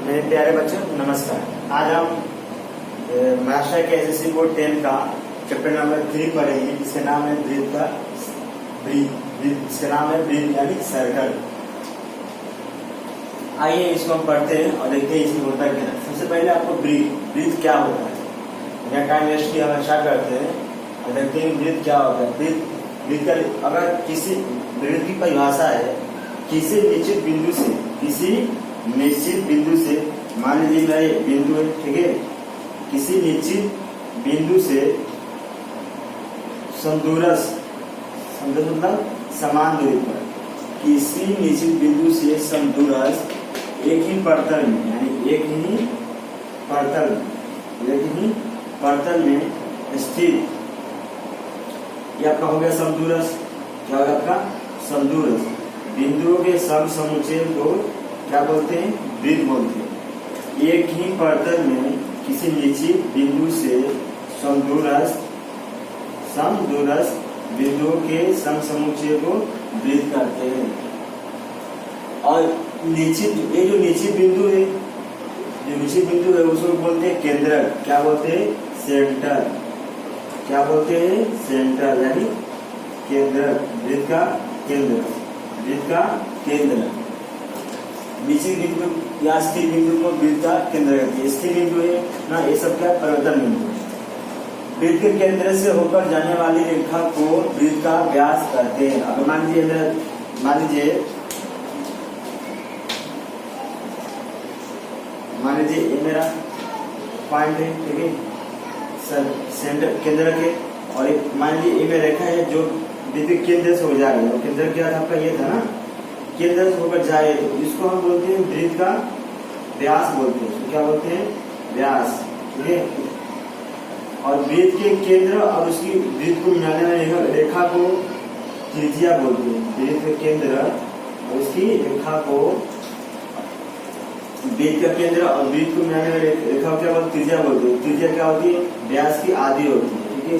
मेरे प्यारे बच्चों नमस्कार। आज हम महाराष्ट्र के एसएससी बोर्ड 10 का चैप्टर नंबर 3 पढ़ेंगे, जिसका नाम है ब्रीथ का इसका नाम है ब्रीथ यानी सर्कल। आइए इसको हम पढ़ते हैं और देखते हैं इसमें होता क्या है। सबसे पहले आपको ब्रीथ क्या होता है, या टाइम वेस्ट की हम स्टार्ट करते हैं और देखते हैं ब्रीथ क्या होता है। ब्रीथ का अगर किसी ब्रीथ की परिभाषा है किसी निश्चित बिंदु से मान लीजिए मेरा ये बिंदु है, ठीक है, किसी निश्चित बिंदु से समदूरस्थ मतलब समान दूरी पर, किसी निश्चित बिंदु से समदूरस्थ एक ही परतल में यानी एक ही परतल में स्थित, ये आपका हो गया समदूरस्थ। क्या होगा आपका समदूरस्थ बिंदुओं के समसमुच्चय को क्या बोलते हैं, ब्रीथ बोलते हैं। एक ही परतल में किसी निश्चित बिंदु से समदूरस्थ बिंदुओं के समसमुच्चय को ब्रीथ करते हैं। और ये जो निश्चित बिंदु है उसको बोलते हैं केंद्रक। क्या बोलते हैं, सेंटर। क्या बोलते हैं, सेंटर यानी केंद्रक। ब्रीथ का केंद्र निश्चित बिंदु या स्थिर बिंदु को ब्रीथ का केंद्र कहते हैं। स्थिर बिंदु है ना, ये सब क्या परिवर्तन बिंदु। ब्रीथ के केंद्र से होकर जाने वाली रेखा को ब्रीथ का व्यास कहते हैं। अब मान लीजिए ये मेरा पॉइंट है, ठीक है, सेंटर केंद्र के, और एक मान लीजिए ये मेरा रेखा है जो ब्रीथ के केंद्र से हो जा रही है। केंद्र क्या था आपका, ये था ना, केंद्र से होकर जाए तो इसको हम बोलते हैं ब्रीथ का व्यास बोलते हैं। तो क्या बोलते हैं, व्यास, ठीक है। और ब्रीथ के केंद्र और उसकी ब्रीथ को मिलाने वाली रेखा को त्रिज्या बोलते हैं। ब्रीथ के केंद्र और उसकी रेखा को, ब्रीथ का केंद्र और ब्रीथ को मिलाने वाली रेखा को क्या बोलते हैं, त्रिज्या बोलते हैं। त्रिज्या क्या होती है, व्यास की आधी होती है, ठीक है।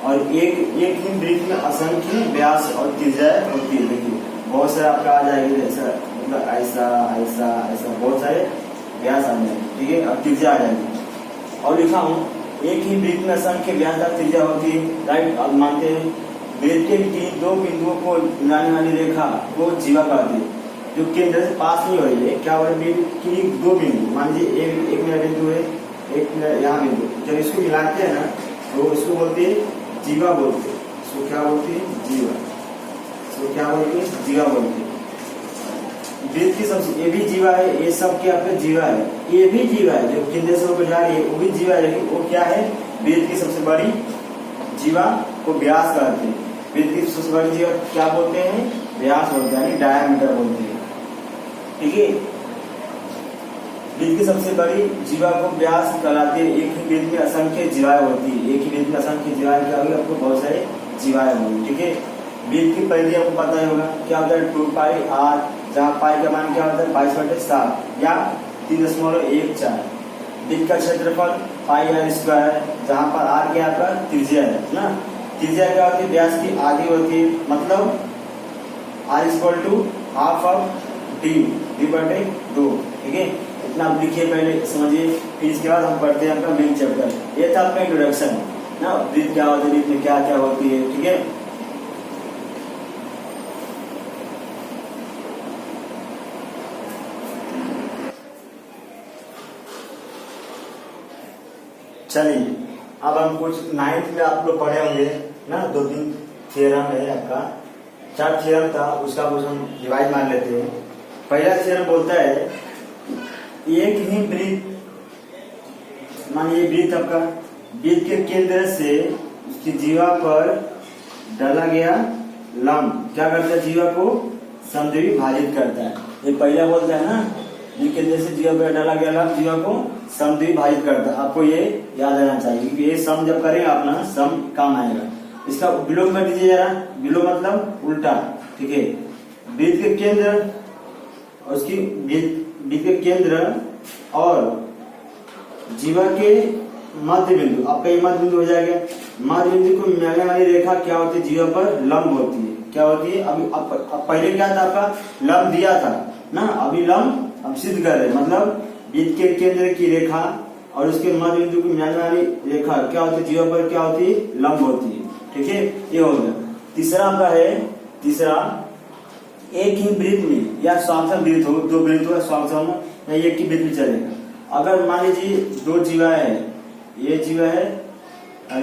और एक ही ब्रीथ में असंख्य व्यास और त्रिज्या होती है। देखिए बहुत सारे आपका आ जाएंगे, जैसा मतलब ऐसा बहुत सारे व्यास आ जाएंगे, ठीक है। अब त्रिज्या आ जाएगी और लिखा हूँ एक ही ब्रीथ में असंख्य व्यास और त्रिज्या होती है, राइट। अब मानते हैं ब्रीथ के दो बिंदुओं को मिलाने वाली रेखा को जीवा कहते हैं, जो केंद्र से पास नहीं हो रही है। क्या हो रहा है कि दो बिंदु, मान लीजिए एक मेरा बिंदु है, एक मेरा यहाँ बिंदु, जब इसको मिलाते हैं ना तो इसको बोलते हैं जीवा बोलते हैं। इसको क्या बोलते हैं, जीवा। इसको क्या बोलते हैं, जीवा बोलते हैं। ब्रीथ की सबसे, ये भी जीवा है, ये सब क्या आपका जीवा है, ये भी जीवा है, जो केंद्र से होकर जा रही है वो भी जीवा है, लेकिन वो क्या है, ब्रीथ की सबसे बड़ी जीवा को व्यास कहते हैं। ब्रीथ की सबसे बड़ी जीवा क्या बोलते हैं, व्यास बोलते हैं, यानी डायमीटर बोलते हैं, ठीक है। ब्रीथ की सबसे बड़ी जीवा को व्यास कहलाते हैं। एक ही ब्रीथ में असंख्य जीवाएं होती है, एक ही ब्रीथ में असंख्य जीवाएं क्या होगी, आपको बहुत सारे जीवाएं होंगी, ठीक है। ब्रीथ की परिधि आपको पता ही होगा, क्या होता है 2πr, जहाँ पाई का मान क्या होता है 22/7 या 3.14। ब्रीथ का क्षेत्रफल πr², जहाँ पर r क्या आपका त्रिज्या है ना। त्रिज्या क्या होती है, व्यास की आधी होती है, मतलब r = ½ d/2, ठीक है। इतना आप लिखिए, पहले समझिए, फिर इसके बाद हम पढ़ते हैं आपका मेन चैप्टर। ये था आपका इंट्रोडक्शन ना, ब्रीथ क्या होती है, ब्रीथ में क्या क्या होती है, ठीक है। चलिए अब हम कुछ 9th में आप लोग पढ़े होंगे ना, 2-3 थ्योरम है आपका, 4 थ्योरम था, उसका कुछ हम डिवाइड मान लेते हैं। पहला थ्योरम बोलता है एक ही ब्रीथ, मानिए ब्रीथ आपका, ब्रीथ के केंद्र से उसकी जीवा पर डाला गया लंब क्या करता है, जीवा को समद्विभाजित करता है। ये पहला बोलता है ना, केंद्र से जीवा पर डाला गया लंब जीवा को समद्विभाजित करता है। आपको ये याद रहना चाहिए, क्योंकि ये सम जब करेंगे आप ना, सम काम आएगा। इसका विलोम कर दीजिए जरा, विलोम मतलब उल्टा, ठीक है। ब्रीथ के केंद्र और उसकी ब्रीथ के केंद्र और जीवा के मध्य बिंदु, आपका ये मध्य बिंदु हो जाएगा। मध्य बिंदु को मिलाने वाली रेखा क्या होती है, जीवा पर लंब होती है। क्या होती है, अभी अब पहले क्या था आपका, लंब दिया था ना, अभी लंब अब सिद्ध कर रहे, मतलब वृत्त के केंद्र की रेखा और उसके मध्य बिंदु की मिलाने वाली रेखा क्या होती है, जीवा पर क्या होती है, लंब होती है। ठीक है, ये हो गया। तीसरा आपका है, तीसरा एक ही वृत्त में या समसम वृत्त हो, दो वृत्त हो समसम या एक ही वृत्त में चलेगा। अगर मान लीजिए दो जीवा है, ये जीवा है और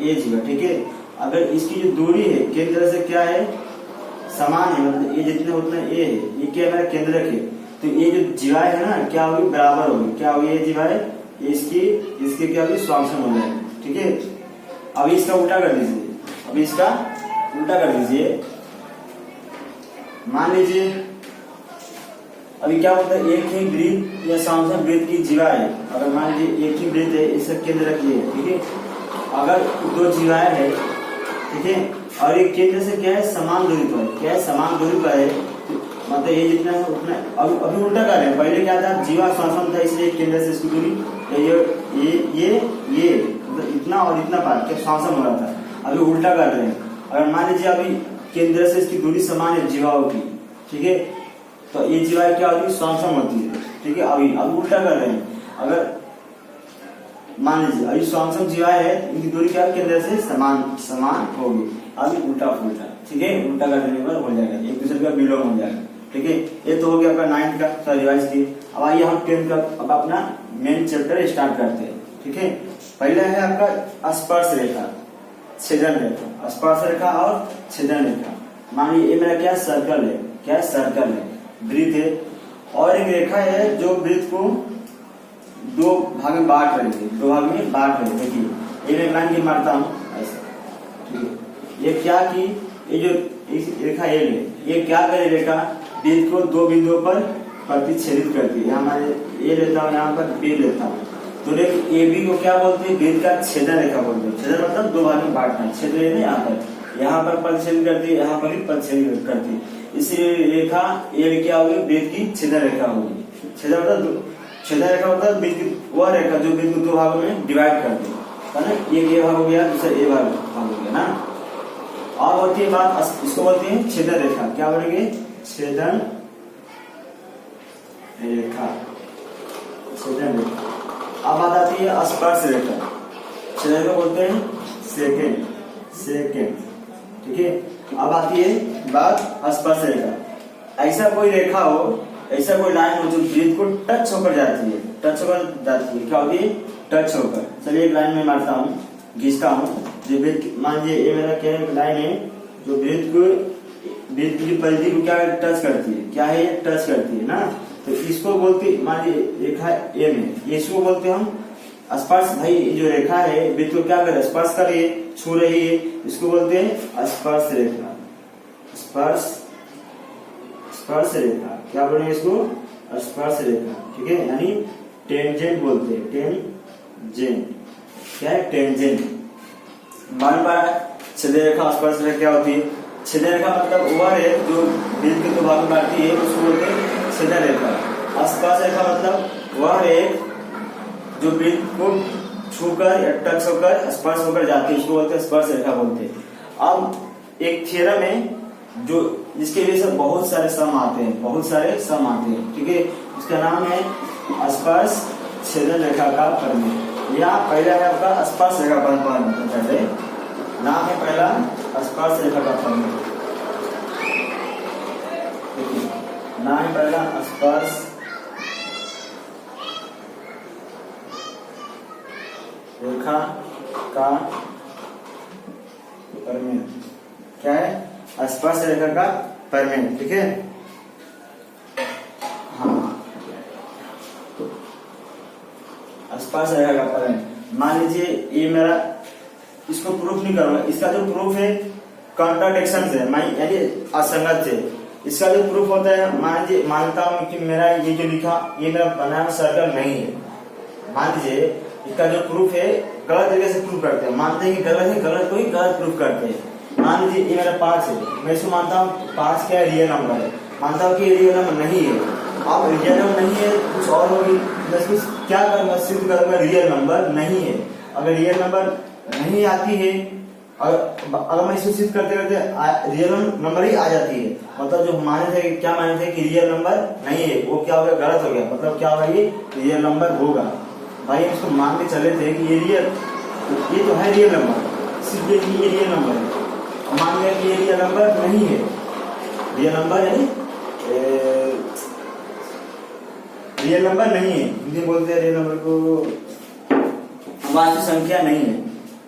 ये जीवा, ठीक है, अगर इसकी जो दूरी है केंद्र से क्या है, समान है, मतलब ये जितना उतना ये है, ये क्या है, केंद्रक है, तो ये जो जीवा है ना क्या होगी, बराबर होगी, क्या होगी, ये जीवा है इसके क्या होगी, समसम हो जाएगा। ठीक है, अब इसका उल्टा कर दीजिए, अब इसका उल्टा कर दीजिए। मान लीजिए अभी क्या होता है, एक ही वृत्त या समसम वृत्त की जीवा है, अगर मान लीजिए एक ही वृत्त है, इसका केंद्र रखिए, ठीक है, अगर दो जीवाएं है, ठीक है, और एक केंद्र से क्या है, समान दूरी पर, क्या है, समान दूरी पर है, मतलब ये जितना है उतना। अभी उल्टा कर रहे हैं, पहले क्या था, जीवा समसम था इसलिए केंद्र से इसकी दूरी ये मतलब इतना और इतना पार क्या समसम हो रहा था। अभी उल्टा कर रहे हैं, अगर मान लीजिए अभी केंद्र से इसकी दूरी समान है जीवाओं की, ठीक है, तो ये जीवाएं क्या होती है, समसम होती है। ठीक है, अभी उल्टा कर रहे हैं, अगर मान लीजिए अभी समसम जीवाएं है, इनकी दूरी क्या केंद्र से समान होगी। अभी उल्टा फुल्टा, ठीक है, उल्टा कर देने पर हो जाएगा, एक दूसरे का विलोम हो जाएगा। ठीक है, ये तो हो गया आपका 9th का रिवाइज की। अब आइए हम 10th का अब अपना मेन चैप्टर स्टार्ट करते हैं। ठीक है, पहला है आपका स्पर्श रेखा, छेदन रेखा, स्पर्श रेखा और छेदन रेखा। मानिए ये मेरा क्या सर्कल है, क्या सर्कल है, वृत्त है, और एक रेखा है जो वृत्त को दो भाग में बांट रही है, दो भाग में बांट रही है। देखिए ये मैं लाइन की मारता हूँ ऐसा, ठीक है, ये क्या की, ये जो रेखा ये क्या करे, रेखा वृत्त को दो बिंदुओं पर प्रतिच्छेदित करती है। यहाँ ए लेता हूँ, यहाँ पर बी लेता हूँ, तो रेखा ए बी को क्या बोलते हैं, वृत्त का छेदन रेखा बोलते हैं। छेदन मतलब दो भाग में बांटना, छेद है यहाँ पर प्रतिच्छेदित करती है, यहाँ पर भी प्रतिच्छेदित करती है, इसलिए रेखा ए क्या होगी, वृत्त की छेदन रेखा होगी। छेदन मतलब वृत्त की वह रेखा जो वृत्त को दो भागों में डिवाइड करती है ना, एक ये भाग हो गया, दूसरा ए भाग हो गया ना। और होती है बात, इसको बोलते हैं छेदन रेखा, क्या बोलेंगे, छेदन रेखा, छेदन रेखा। अब बात आती है स्पर्श रेखा, छेदन रेखा बोलते हैं सेकेंड। ठीक है, अब आती है बात स्पर्श रेखा। ऐसा कोई रेखा हो, ऐसा कोई लाइन हो जो वृत्त को टच होकर जाती है, क्या होती है, टच होकर। चलिए एक लाइन में मारता हूँ, खींचता हूँ, जो वृत्त, मान लीजिए ये मेरा क्या लाइन है जो वृत्त की परिधि को क्या टच करती है, क्या है, टच करती है ना, तो इसको बोलते, मान लीजिए रेखा ए में, इसको बोलते हम स्पर्श। भाई जो रेखा है वृत्त को क्या करे, स्पर्श कर रही है, छू रही है, इसको बोलते हैं स्पर्श रेखा। स्पर्श रेखा क्या बोलेंगे इसको, स्पर्श रेखा। ठीक है, यानी टेंजेंट बोलते हैं, टेंजेंट क्या है, टेंजेंट। मान पा रहा है, छेदन रेखा स्पर्श रेखा क्या होती है, छेदन रेखा मतलब वह है जो वृत्त के दो भाग में बांटती है, उसको बोलते हैं छेदन रेखा। स्पर्श रेखा मतलब वह है जो वृत्त को छूकर या टच होकर स्पर्श होकर जाती है, उसको बोलते हैं स्पर्श रेखा बोलते हैं। अब एक थ्योरम है जो जिसके लिए से बहुत सारे सम आते हैं, ठीक है, उसका नाम है स्पर्श छेदन रेखा का प्रमेय। यहाँ पहला है आपका स्पर्श रेखा का प्रमेय, नाम है पहला स्पर्श रेखा का प्रमेय, नाम है पहला स्पर्श रेखा का प्रमेय। क्या है, स्पर्श रेखा का प्रमेय। ठीक है, हाँ, स्पर्श रेखा का प्रमेय। मान लीजिए ये मेरा, इसको प्रूफ नहीं करूंगा, इसका जो प्रूफ है कॉन्ट्राडिक्शन से, यानी असंगत से। इसका जो प्रूफ होता है, मान लीजिए मानता हूं कि मेरा ये जो लिखा, ये मेरा बनाया सर्कल नहीं है। मान लीजिए इसका जो प्रूफ है गलत तरीके से प्रूफ करते हैं, मानते हैं कि गलत है, गलत कोई गलत प्रूफ करते हैं। मान लीजिए ये मेरा 5 है, मैं इसको मानता हूँ 5 क्या रियल नंबर है, मानता हूँ कि ये रियल नंबर नहीं है। अब रियल नंबर नहीं है, कुछ और होगी, बस क्या करूंगा, सिद्ध करूंगा रियल नंबर नहीं है। अगर रियल नंबर नहीं आती है अगर मैं इसको सिद्ध करते करते रियल नंबर ही आ जाती है, मतलब जो माने थे, क्या माने थे कि रियल नंबर नहीं है, वो क्या हो गया, गलत हो गया, मतलब क्या होगा, ये रियल नंबर होगा। भाई हम इसको मान के चले थे कि ये तो है रियल नंबर, सिर्फ ये रियल नंबर है, मान लिया कि ये रियल नंबर नहीं है, रियल नंबर यानी रियल नंबर नहीं है, हिंदी बोलते हैं रियल नंबर को वास्तविक संख्या नहीं है,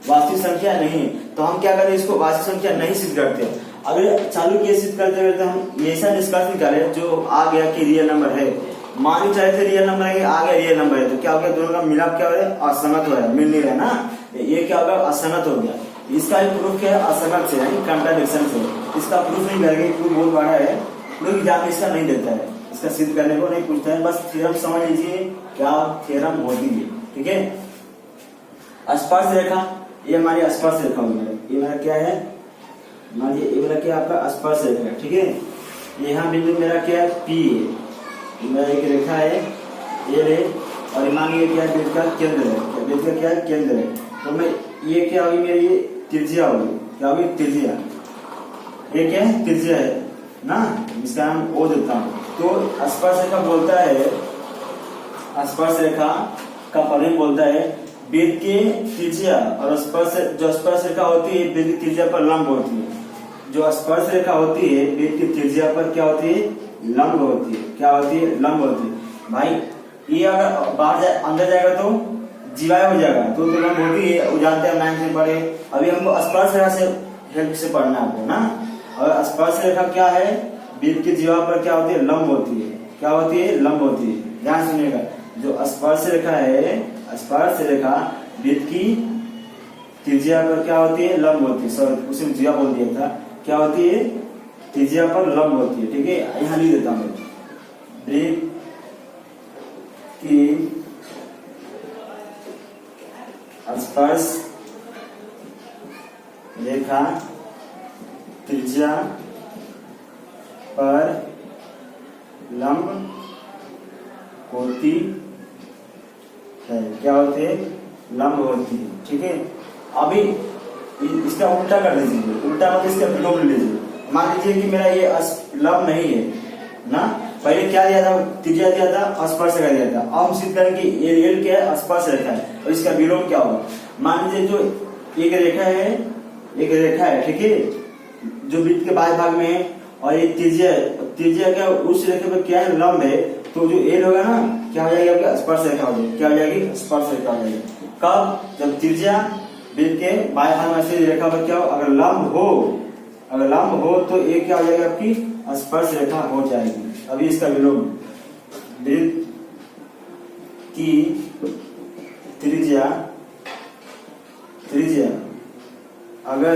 वास्तविक संख्या नहीं है। तो हम क्या करें, इसको वास्तविक संख्या नहीं सिद्ध करते। अगर चालू केस सिद्ध करते करते हम ऐसा निष्कर्ष निकाले जो आ गया कि रियल नंबर है, मान ही चाहे थे रियल नंबर है, आ गया रियल नंबर है, तो क्या हो गया, दोनों का मिलाप क्या हो रहा है, असंगत हो रहा है, मिल नहीं रहा है ना, ये क्या होगा, असंगत हो गया। इसका भी प्रूफ क्या है, असंगत से यानी कंट्राडिक्शन से। इसका प्रूफ नहीं करेंगे, प्रूफ बहुत बड़ा है, लोग एग्जाम में इसका नहीं देता है, इसका सिद्ध करने को नहीं पूछता है, बस थ्योरम समझ लीजिए क्या थ्योरम होती है, ठीक है। स्पर्श रेखा, ये हमारी स्पर्श रेखा हो गया, ये मेरा क्या है, मानिए ये मेरा क्या आपका स्पर्श रेखा, ठीक है। यहाँ बिंदु मेरा क्या है, पी है, मेरा एक रेखा है ये रे, और मानिए क्या है, वृत्त का केंद्र है, वृत्त का क्या है, केंद्र है। तो मैं ये क्या होगी, मेरी ये त्रिज्या होगी, क्या होगी, त्रिज्या, ये क्या है, त्रिज्या है ना, इसका नाम ओ देता हूँ। तो स्पर्श रेखा बोलता है, स्पर्श रेखा का परिणाम बोलता है वृत्त की त्रिज्या, और स्पर्श जो स्पर्श रेखा होती है वृत्त की त्रिज्या पर लंब होती है, जो स्पर्श रेखा होती है वृत्त की त्रिज्या पर क्या होती है, लंब होती है, क्या होती है, लंब होती है। भाई ये अगर बाहर जाए अंदर जाएगा तो जीवाय हो जाएगा, तो लंब होती है, वो जानते हैं 9 से पढ़े। अभी हमको स्पर्श रेखा से हेल्प से पढ़ना है ना। और स्पर्श रेखा क्या है, वृत्त की जीवा पर क्या होती है, लंब होती है, क्या होती है, लंब होती है। ध्यान सुनिएगा, जो स्पर्श रेखा है, स्पर्श रेखा वृत्त की त्रिज्या पर क्या होती है, लंब होती है, सॉरी उसी में जीवा बोल दिया था, क्या होती है, त्रिज्या पर लंब होती है, ठीक है। यहाँ लिख देता हूँ, वृत्त की स्पर्श रेखा त्रिज्या पर लंब होती है, क्या होती है, लंब होती है, ठीक है। अभी इसका उल्टा कर लीजिए, उल्टा मतलब इसका विलोम ले लीजिए। मान लीजिए कि मेरा ये लंब नहीं है ना, पहले क्या दिया था, त्रिज्या दिया था, स्पर्श रेखा दिया था। अब हम सिद्ध करेंगे ये रियल क्या है, स्पर्श रेखा है, और इसका विलोम क्या होगा। मान लीजिए जो एक रेखा है, एक रेखा है, ठीक है, जो वृत्त के बाह्य भाग में है, और ये त्रिज्या, त्रिज्या क्या उस रेखा पर क्या है, लंब है, तो जो एल होगा ना, क्या हो जाएगी आपका, स्पर्श रेखा हो जाएगी, क्या हो जाएगी, स्पर्श रेखा हो जाएगी। कब, जब त्रिज्या वृत्त के बाह्य भाग में से रेखा पर क्या हो, अगर लंब हो, अगर लंब हो तो ये क्या हो जाएगी, आपकी स्पर्श रेखा हो जाएगी। अभी इसका विलोम, वृत्त की त्रिज्या, त्रिज्या अगर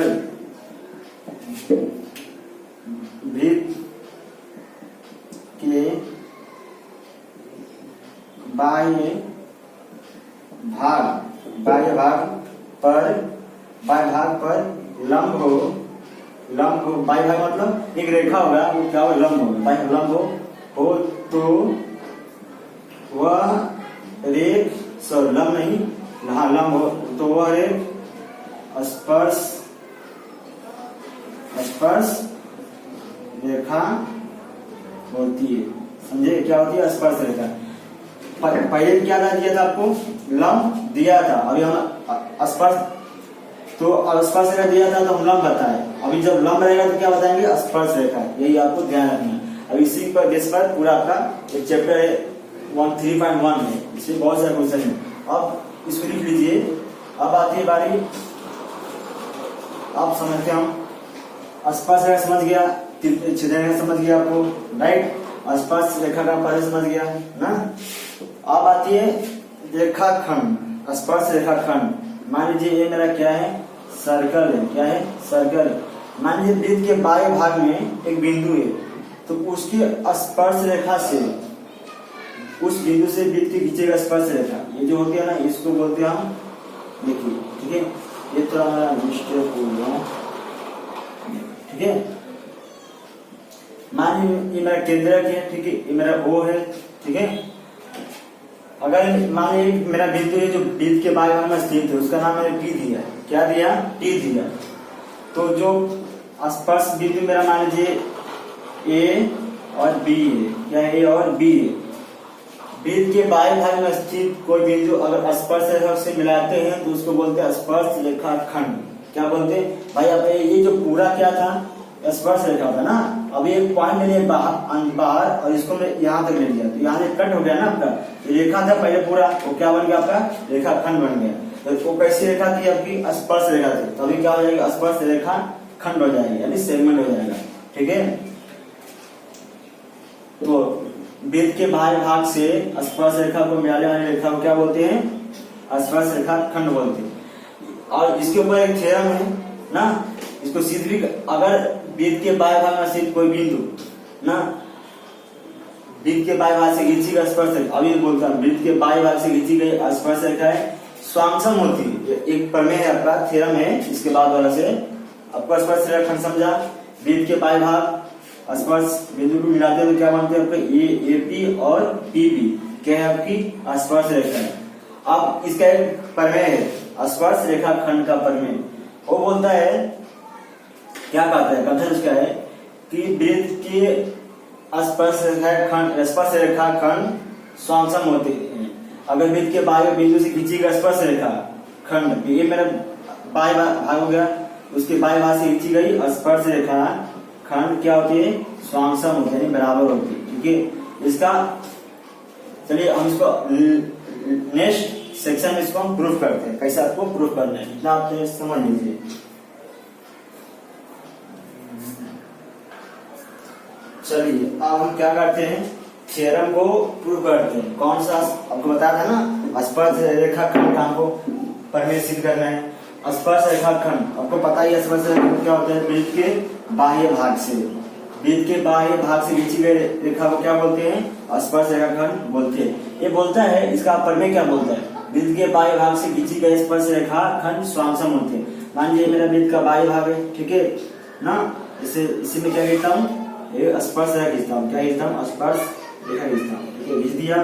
वृत्त के बाह्य भाग पर लंब हो, बाह्य भाग मतलब एक रेखा होगा, वो क्या हो, लंब हो, बाह्य लंब हो तो वह रेख, सॉरी लंब नहीं, हाँ लंब हो तो वह रेख स्पर्श रेखा होती है। समझे क्या होती है स्पर्श रेखा। पहले क्या दिया था आपको, लंब दिया था, अभी हम स्पर्श, तो स्पर्श रेखा दिया था तो हम लंब बताए, अभी जब लंब रहेगा तो क्या बताएंगे, स्पर्श रेखा। यही आपको ध्यान रखना। अब इसी पर बेस पर पूरा आपका एक चैप्टर है 13.1 है, इसमें बहुत सारे क्वेश्चन है। अब इसको लिख लीजिए। अब आती है बारी, आप समझते हम स्पर्श रेखा समझ गया, छिद्र रेखा समझ गया आपको, राइट, स्पर्श रेखा का परिचय समझ गया ना। अब आती है रेखाखंड, स्पर्श रेखाखंड। मान लीजिए ये मेरा क्या है, सर्कल है, क्या है, सर्कल। मान लीजिए वृत्त के बाह्य भाग में एक बिंदु है, तो उसकी स्पर्श रेखा से, उस बिंदु से वृत्त की खींचेगा स्पर्श रेखा, ये जो होती है ना, इसको बोलते हैं हम, देखिए, ठीक है, ये तो हमारा मिस्टेक हो गया, ठीक है। मान लीजिए ये मेरा केंद्रक है, ठीक है, ये मेरा ओ है, ठीक है। अगर मान लीजिए मेरा बिंदु है जो वृत्त के बाह्य भाग में स्थित है, उसका नाम मैंने टी दिया, क्या दिया, टी दिया। तो जो स्पर्श बिंदु मेरा मान लीजिए ए और बी है, क्या ए और बी है। वृत्त के बाएं भाग में स्थित कोई बिंदु अगर स्पर्श रेखा से मिलाते हैं तो उसको बोलते हैं स्पर्श रेखा खंड। क्या बोलते हैं भाई? अब ये जो पूरा क्या था, स्पर्श रेखा था ना। अब एक पॉइंट ले लिया बाहर और इसको मैं यहाँ तक ले लिया, तो यहाँ से कट हो गया ना आपका। रेखा था पहले पूरा, वो क्या बन गया आपका? रेखा खंड बन गया। तो वो कैसी रेखा थी आपकी? स्पर्श रेखा थी। तो अभी क्या हो जाएगा? स्पर्श रेखा खंड हो जाएगी, यानी सेगमेंट हो जाएगा। ठीक है, तो वृत्त के बाह्य भाग से स्पर्श रेखा को मिलाने वाली रेखा को क्या बोलते हैं? स्पर्श रेखा खंड बोलते हैं। और इसके ऊपर एक थ्योरम है ना, इसको सिद्ध भी, अगर वृत्त के बाह्य भाग में स्थित कोई बिंदु ना, वृत्त के बाह्य भाग से खींची गई स्पर्श रेखा, अभी बोलता हूं, वृत्त के बाह्य भाग से खींची गई स्पर्श रेखा है स्वांगसम होती है। एक प्रमेय है आपका, थ्योरम है, इसके बाद वाला से आपका स्पर्श रेखा खंड समझा। वृत्त के बाह्य भाग स्पर्श बिंदु को मिलाते हैं तो क्या बनते हैं आपके? ए पी और पी बी, क्या है आपकी? स्पर्श रेखा है। अब इसका एक प्रमेय है, स्पर्श रेखा खंड का प्रमेय। वो बोलता है, क्या कहता है? कथन उसका है कि वृत्त के स्पर्श रेखा खंड स्वांगसम होते हैं। अगर वृत्त के बाह्य बिंदु से खींची गई स्पर्श रेखा खंड, ये मेरा बाह्य भाग हो गया, उसके बाह्य भाग से खींची गई स्पर्श रेखा खंड क्या होती है? स्वांगसम होती है, बराबर होती है। ठीक है, इसका चलिए हम इसको नेक्स्ट सेक्शन में इसको हम प्रूफ करते हैं। कैसे आपको प्रूफ करना है, इतना आप समझ लीजिए। चलिए अब हम क्या करते हैं? थ्योरम को प्रूफ करते हैं। कौन सा? आपको बताया था ना, स्पर्श रेखा खंड का हमको प्रमेय सिद्ध करना है। स्पर्श रेखा खंड आपको पता ही है, स्पर्श रेखा क्या होता है? वृत्त के बाह्य भाग से, वृत्त के बाह्य भाग से खींची गई रेखा को क्या बोलते हैं? स्पर्श रेखा खंड बोलते हैं। ये बोलता है, इसका प्रमेय क्या बोलता है? वृत्त के बाह्य भाग से खींची गई स्पर्श रेखा खंड स्वांगसम होते हैं। मान लीजिए मेरा वृत्त का बाह्य भाग है, ठीक है ना, इसी में क्या कहता हूँ? ये स्पर्श रेखा खींचता हूँ। क्या खींचता हूँ? स्पर्श रेखा खींचता हूँ। ठीक है, खींच दिया,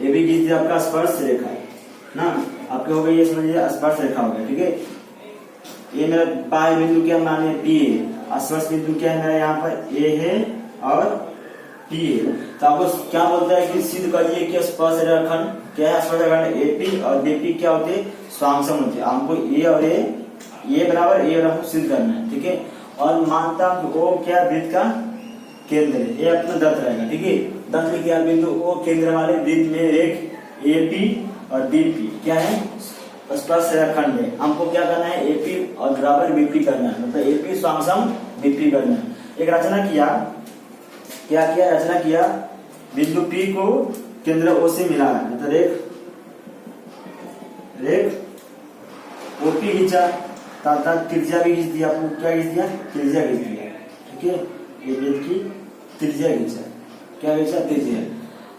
ये भी खींच दिया, आपका स्पर्श रेखा है ना, आपके हो गई ये, समझिए स्पर्श रेखा हो गया। ठीक है, ये मेरा बाह्य बिंदु क्या माने? पी है। स्पर्श बिंदु क्या है मेरा? यहाँ पर ए है और पी है। तो आपको क्या बोलता है कि सिद्ध करिए कि स्पर्श रेखा खंड क्या है? स्पर्श रेखा खंड एपी और बीपी क्या होते हैं? स्वांगसम होते हैं। हमको ए और ए बराबर ए और आपको सिद्ध करना है। ठीक है, और मानता हूं वो क्या? वृत्त का केंद्र है, ये अपना दत्त रहेगा। ठीक है, दत्त लिखिए बिंदु वो केंद्र वाले वृत्त में एक एपी और बीपी क्या है? स्पर्श रेखा खंड है। हमको क्या करना है? एपी और बराबर बीपी करना है, मतलब एपी स्वांगसम बीपी करना है। एक रचना किया, क्या किया? रचना किया, बिंदु पी को केंद्र ओ से मिलाना, मतलब रेख ओपी खींचा, तथा त्रिज्या भी खींच दिया। आपको क्या खींच दिया? त्रिज्या खींच दिया। ठीक है, ये वृत्त की त्रिज्या खींचा। क्या खींचा? त्रिज्या।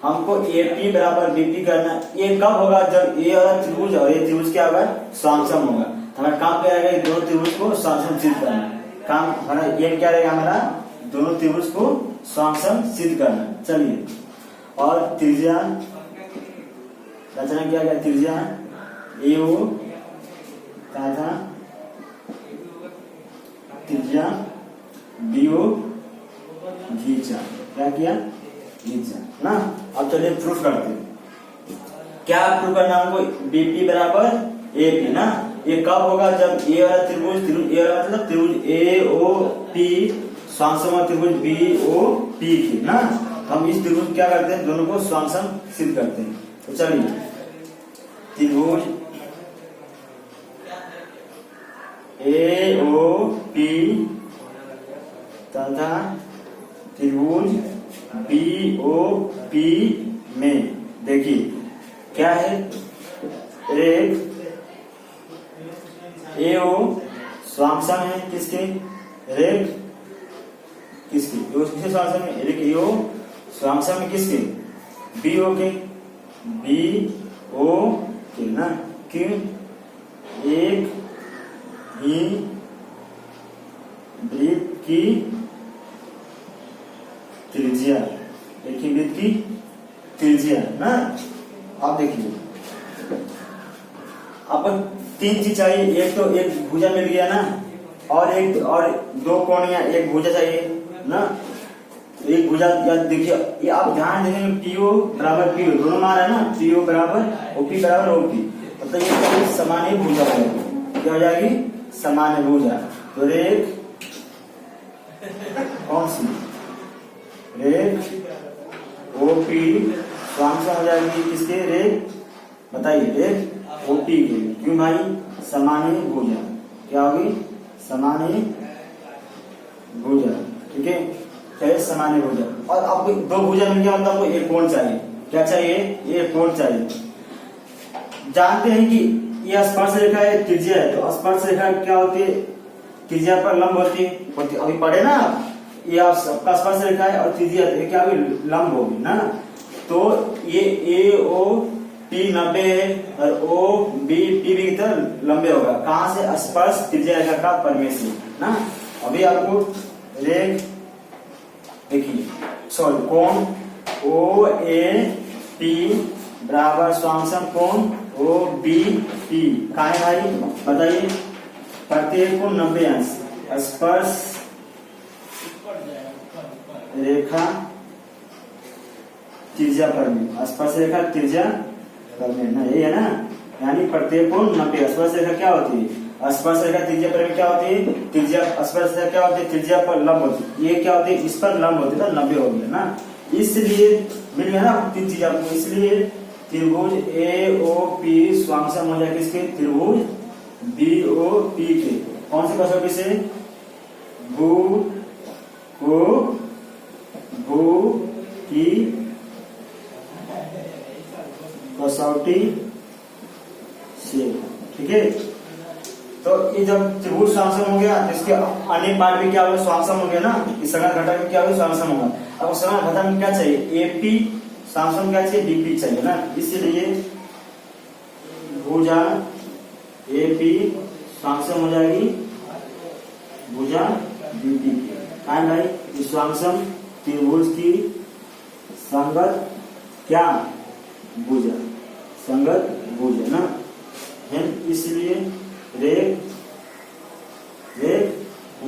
हमको एपी बराबर बीपी करना। ये कब होगा? जब ए और त्रिभुज और ये त्रिभुज क्या होगा? स्वांगसम होगा। हमारा काम क्या रहेगा? दोनों त्रिभुज को स्वांगसम सिद्ध करना। काम हमारा ये क्या रहेगा? हमारा दोनों त्रिभुज को स्वांगसम सिद्ध करना। चलिए, और त्रिज्या रचना किया गया, त्रिज्या एओ तथा त्रिज्या बीओ घींचा। क्या किया? घींचा ना। अब चलिए प्रूफ करते हैं। क्या प्रूफ करना हमको? बीपी बराबर एपी ना। ये कब होगा? जब ए वाला त्रिभुज ए वाला मतलब त्रिभुज ए ओ पी स्वांगसम त्रिभुज बी ओ पी की ना। हम इस त्रिभुज क्या करते हैं? दोनों को स्वांगसम सिद्ध करते हैं। तो चलिए, त्रिभुज ए ओ पी तथा त्रिभुज बी ओ पी में देखिए क्या है? रेख ए ओ स्वांगसम है किसके? रेख किसकी? किसके स्वांगसम है? रेख ए ओ स्वांगसम है किसके? बी ओ के, बी ओ के ना, कि एक ही वृत्त की त्रिज्या, एक ही वृत्त की त्रिज्या ना। आप देखिए, आपको तीन चीज चाहिए। एक तो एक भुजा मिल गया ना, और दो कोण या एक भुजा चाहिए ना। तो एक भुजा या देखिए, ये आप ध्यान देंगे पीओ बराबर पीओ दोनों मार है ना, पीओ बराबर ओपी बराबर ओपी, मतलब ये क्या है, समानी भुजा है। क्या हो जाएगी, समान्य भुजा। तो रेख कौन सी, रेख ओपी स्वांश हो जाएगी किसके, रेख बताइए, रेख ओपी के। क्यों भाई, समानी भुजा। क्या होगी, समानी भुजा। ठीक है, क्या समानी भुजा। और आपको दो भुजा मिल गया, मतलब आपको एक कोण चाहिए। क्या चाहिए, एक कोण चाहिए। जानते हैं कि यह स्पर्श रेखा है, त्रिज्या है, तो स्पर्श रेखा क्या होती है, त्रिज्या पर लंब होती है। अभी पढ़े ना, ये आपका स्पर्श रेखा है और त्रिज्या क्या अभी लंब होगी ना। तो ये ए ओ टी 90 है और ओ बी टी भी की तरह लंबे होगा। कहां से, स्पर्श त्रिज्या रेखा का परिमेय से ना। अभी आपको रेख देखिए, सॉरी कोण ओ ए टी बराबर स्वांशम कोण ओ बी टी। कहा है भाई, बताइए, प्रत्येक कोण 90 अंश। स्पर्श रेखा त्रिज्या परिमेय, स्पर्श रेखा त्रिज्या परिमेय ना, ये है ना। यानी प्रत्येक कोण 90। स्पर्श रेखा क्या होती है, स्पर्श रेखा त्रिज्या परिमेय क्या होती है, त्रिज्या स्पर्श रेखा क्या होती है, त्रिज्या पर लंब होती है। ये क्या होती है, इस पर लंब होती है, तो 90 हो गया ना। इसलिए मिल गया ना तीन चीज आपको। इसलिए त्रिभुज ए ओ पी स्वांशम हो जाएगा किसके, त्रिभुज बी ओ पी के। कौन सी कसौटी से, भू को भू की कसौटी से। ठीक है, तो ये जब त्रिभुज स्वांशम हो गया तो इसके अन्य पार्ट भी क्या होगा, स्वांशम हो गया ना। इस संगत घटक में क्या होगा, स्वांशम होगा। अब संगत घटक में क्या चाहिए, एपी स्वांशम क्या चाहिए, डीपी चाहिए ना। इसलिए भुजा एपी स्वांशम हो जाएगी भुजा डीपी की। कहा भाई, स्वांशम त्रिभुज की संगत क्या, भुजा, संगत भुजा ना है। इसलिए रेख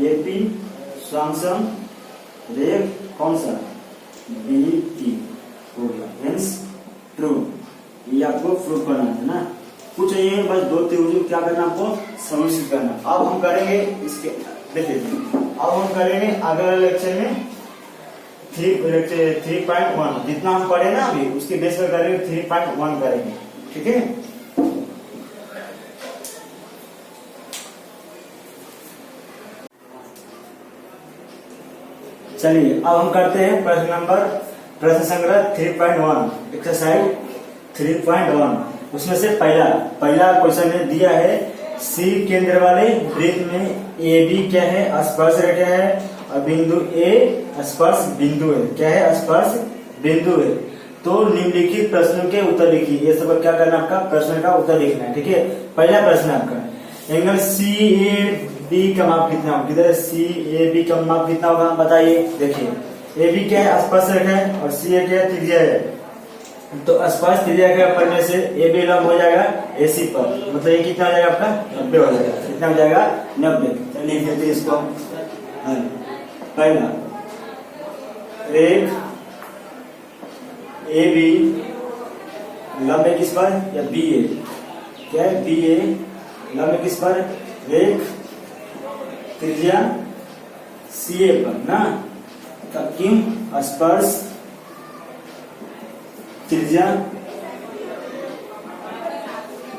एपी स्वांशम रेख कौन सा, बी टी हो गया, हेंस ट्रू। ये आपको प्रूफ करना है ना। कुछ ये बस दो त्रिभुज क्या करना, आपको समिश्रित करना। अब हम करेंगे इसके, देखिए अब हम करेंगे अगले लेक्चर में 3.1 जितना हम पढ़े ना अभी, उसके बेस पर करेंगे 3.1 करेंगे। ठीक है, चलिए अब हम करते हैं प्रश्न संग्रह 3.1 एक्सरसाइज 3.1। उसमें से पहला क्वेश्चन ने दिया है, सी केंद्र वाले वृत्त में ए बी क्या है, स्पर्श रेखा है, और बिंदु ए स्पर्श बिंदु है। क्या है, स्पर्श बिंदु है। तो निम्नलिखित प्रश्नों के उत्तर लिखिए। ये सब क्या करना, आपका प्रश्न का उत्तर लिखना है। ठीक है, पहला प्रश्न आपका, एंगल सी ए बी का माप कितना होगा, किधर सी ए बी का माप कितना होगा, बताइए। देखिए ए बी क्या है, स्पर्श रेखा है, और सी ए क्या है, त्रिज्या है। तो स्पर्श त्रिज्या के पढ़ने से ए बी लंब हो जाएगा ए सी पर, मतलब ये कितना हो जाएगा आपका, 90 हो जाएगा। कितना हो जाएगा, 90। लिख देते इसको। पहला, रेख ए बी लंब है किस पर, या बी ए, क्या है, बी ए लंब है किस पर, रेख त्रिज्या सी ए पर ना। क्यों, स्पर्श त्रिज्या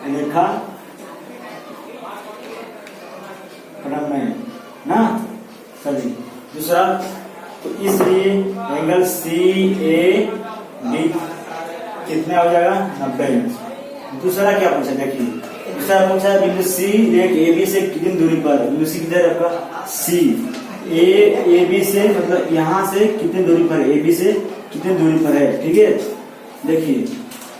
रेखा प्रमेय ना। चलिए दूसरा, तो इसलिए एंगल सी ए बी कितना हो जाएगा, 90। दूसरा क्या पूछा, देखिए दूसरा पूछा है बिंदु सी रेख ए बी से कितनी दूरी पर है। बिंदु सी किधर है आपका, सी ए बी से, मतलब यहाँ से कितनी दूरी पर है, ए बी से कितनी दूरी पर है। ठीक है, देखिए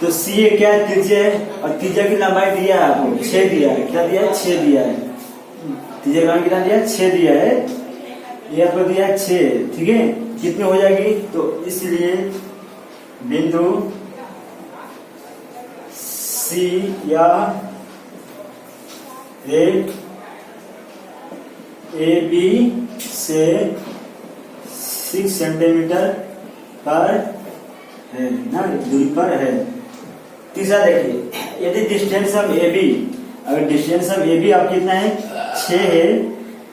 तो सी ए क्या है, त्रिज्या है, और त्रिज्या की लंबाई दिया है आपको, 6 दिया है। क्या दिया है, 6 दिया है। त्रिज्या की लंबाई कितना दिया है, 6 दिया है। ये आपको दिया है 6। ठीक है, कितनी हो जाएगी, तो इसलिए बिंदु सी या रेख ए बी से 6 सेंटीमीटर पर है ना, दूरी पर है। तीसरा देखिए, यदि डिस्टेंस ऑफ ए बी, अगर डिस्टेंस ऑफ ए बी आप कितना है 6 है,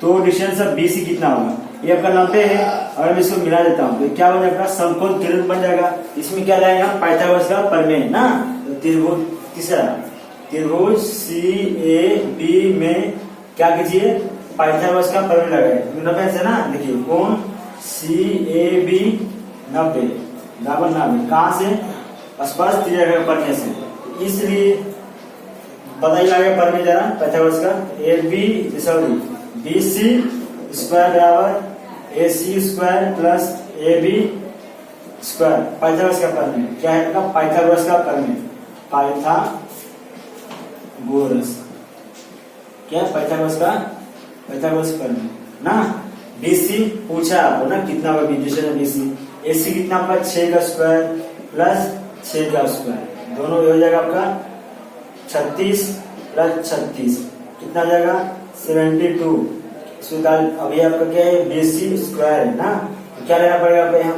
तो डिस्टेंस ऑफ बी सी कितना होगा? ये आपका 90 है। और मैं इसको मिला देता हूँ तो क्या हो जाएगा? समकोण त्रिभुज बन जाएगा। इसमें क्या लाएगा? पाइथागोरस का प्रमेय ना। तो त्रिभुज, तीसरा त्रिभुज सी ए बी में क्या कीजिए? पाइथागोरस का प्रमेय लगाए। 90 से ना, देखिए कोण सी ए बी 90 बराबर 90, कहाँ से? स्पर्श त्रिज्या के प्रमेय से। इसलिए बताइए आगे प्रमेय जरा पाइथागोरस का। A B sorry B C square बराबर A C square plus A B square. Pythagoras का प्रमेय क्या है? पाइथागोरस का प्रमेय, पाइथागोरस क्या है? पाइथागोरस प्रमेय ना। बीसी पूछा आपको ना कितना होगा डिस्टेंस ऑफ बीसी। एसी कितना आपका? 6 का स्क्वायर प्लस 6 का स्क्वायर, दोनों हो जाएगा आपका 36 प्लस 36 कितना आ जाएगा? 72। अभी आपका क्या है? बीसी स्क्वायर है ना, क्या लेना पड़ेगा आपको? यहाँ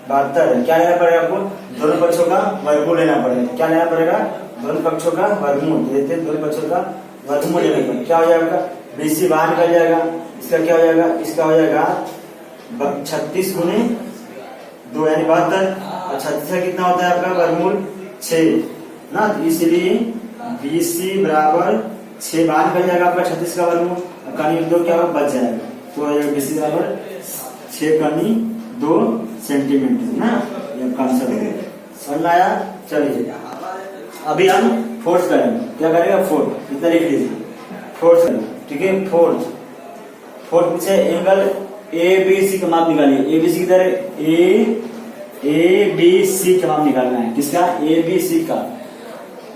72 है। क्या लेना पड़ेगा आपको? दोनों पक्षों का वर्गमूल लेना पड़ेगा। क्या लेना पड़ेगा? दोनों पक्षों का वर्गमूल देते हैं, दोनों पक्षों का वर्गमूल लेना पड़ेगा। क्या हो जाएगा? बीसी बाहर निकल जाएगा, इसका क्या हो जाएगा? इसका हो जाएगा 36 गुने 2 यानी 72, और 36 का कितना होता है आपका वर्गमूल? 6 ना। इसलिए बीसी बराबर 6 बाहर निकल जाएगा आपका 36 का वर्गमूल, कनी 2 क्या होगा? बच जाएगा। तो बीसी बराबर 6 कनी 2 सेंटीमीटर ना। ये आपका आंसर है। समझ में आया? चलिए अभी हम फोर्स करेंगे। क्या करेगा? फोर्थ, इतना लिख लीजिए, फोर्स करेंगे। ठीक है, फोर्थ पीछे एंगल ए बी सी का माप निकालिए। ए बी सी किधर है? ए बी सी का माप निकालना है। किसका? ए बी सी का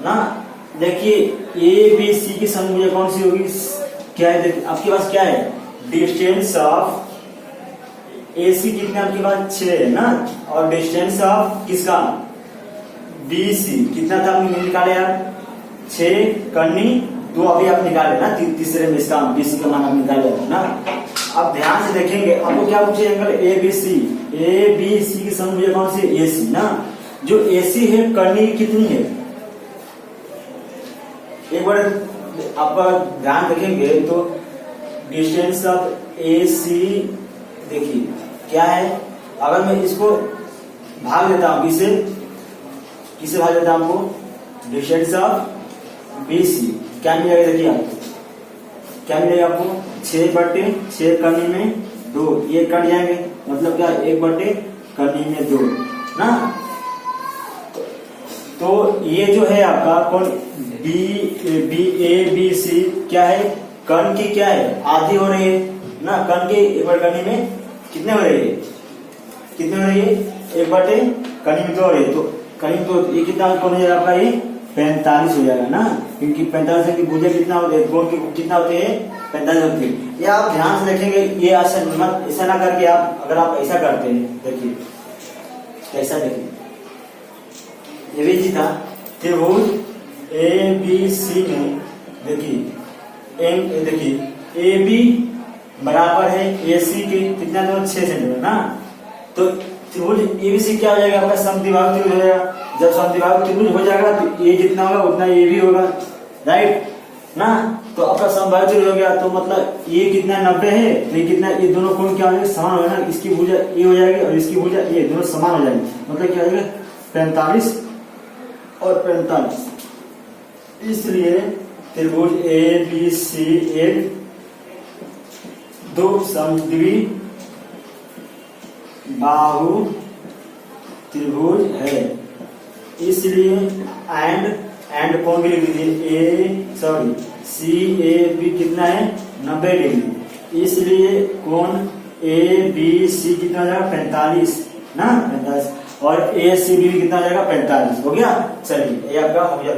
ना। देखिए ए बी सी की संख्या कौन सी होगी? क्या है? देखिए आपके पास क्या है? डिस्टेंस ऑफ ए सी कितना आपके पास? 6 है ना, और डिस्टेंस ऑफ किसका? बी सी कितना था? आपने निकाले यार 6 करनी 2 अभी आप निकाले ना, तीसरे में इसका बीसी का मान आप निकाले ना। अब ध्यान से देखेंगे, आपको क्या पूछे? एंगल ए बी सी की संख्या कौन सी? ए सी ना। जो ए सी है करनी कितनी है? एक बार आप ध्यान देखेंगे तो डिस्टेंस ऑफ ए सी देखिए क्या है। अगर मैं इसको भाग देता हूं, किसे भाग देता हूं? आपको डिस्टेंस ऑफ बी सी क्या मिलेगा? देखिए आपको क्या मिलेगा? आपको 6/6 करनी में 2, ये कट जाएंगे, मतलब क्या? 1/करनी में 2 ना। तो ये जो है आपका कौन? बी सी क्या है? कर्ण की क्या है? आधी हो रही है ना। कर्ण की 1/करनी में कितने हो रही है? कितने हो रही है? 1/करनी में 2 हो रही है। तो करीब तो ये कितना कौन हो जाएगा आपका? ये 45 हो जाएगा ना, क्योंकि 45 की भुजा कितना होते हैं? कोण की कितना होते हैं? 45 होते हैं। ये आप ध्यान से देखेंगे, ये ऐसा ना करके आप, अगर आप ऐसा करते हैं, देखिए कैसा, देखिए ये भी जी था त्रिभुज ए बी सी में, देखिए ए बी बराबर है ए सी के कितना? 6 सेंटीमीटर ना। तो त्रिभुज एबीसी क्या हो जाएगा? आपका समद्विबाहु त्रिभुज हो जाएगा। जब समद्विबाहु त्रिभुज हो जाएगा तो ये जितना होगा उतना ये भी होगा, राइट ना। तो आपका समबाहु त्रिभुज हो गया, तो मतलब ये कितना 90 है, तो ये कितना? ये दोनों कोण क्या हो जाएगा? समान हो जाएगा। इसकी भुजा ये हो जाएगी और इसकी भुजा ये, दोनों समान हो जाएंगे, मतलब क्या हो जाएगा? 45 और 45। इसलिए त्रिभुज ए बी सी एक 2 समद्विबाहु त्रिभुज है। इसलिए एंड कोण भी लिख दीजिए, सी ए बी कितना है? 90 डिग्री। इसलिए कोण ए बी सी कितना हो जाएगा? 45 ना, 45, और ए सी बी कितना हो जाएगा? 45 हो गया। चलिए ये आपका हो गया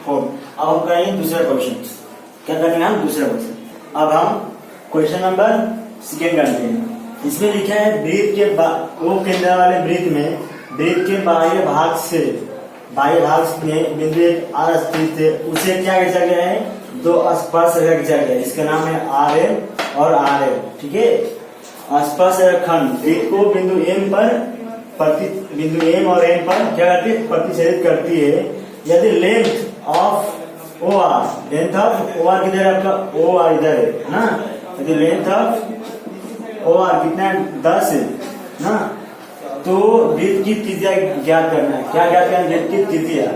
4। अब हम करेंगे दूसरा क्वेश्चन। क्या करेंगे हम? दूसरा क्वेश्चन। अब हम क्वेश्चन नंबर 2 करते हैं। इसमें लिखा है वृत्त के वो केंद्र वाले वृत्त में वृत्त के बाह्य भाग में बिंदु एक आर स्थित है, उसे क्या खींचा गया है? दो स्पर्श रेखा खींचा गया, इसका नाम है आर ए और आर ए। ठीक है, स्पर्श रेखाखंड वृत्त को बिंदु एम पर बिंदु एम और एम पर क्या करती है, प्रतिच्छेदित करती है। यदि length of O R, length of O R किधर है आपका, ओ आर इधर है ना, यदि लेंथ ऑफ ओ आर कितना है, 10 है ना, तो वृत्त की त्रिज्या ज्ञात करना है। क्या ज्ञात करना है, वृत्त की त्रिज्या।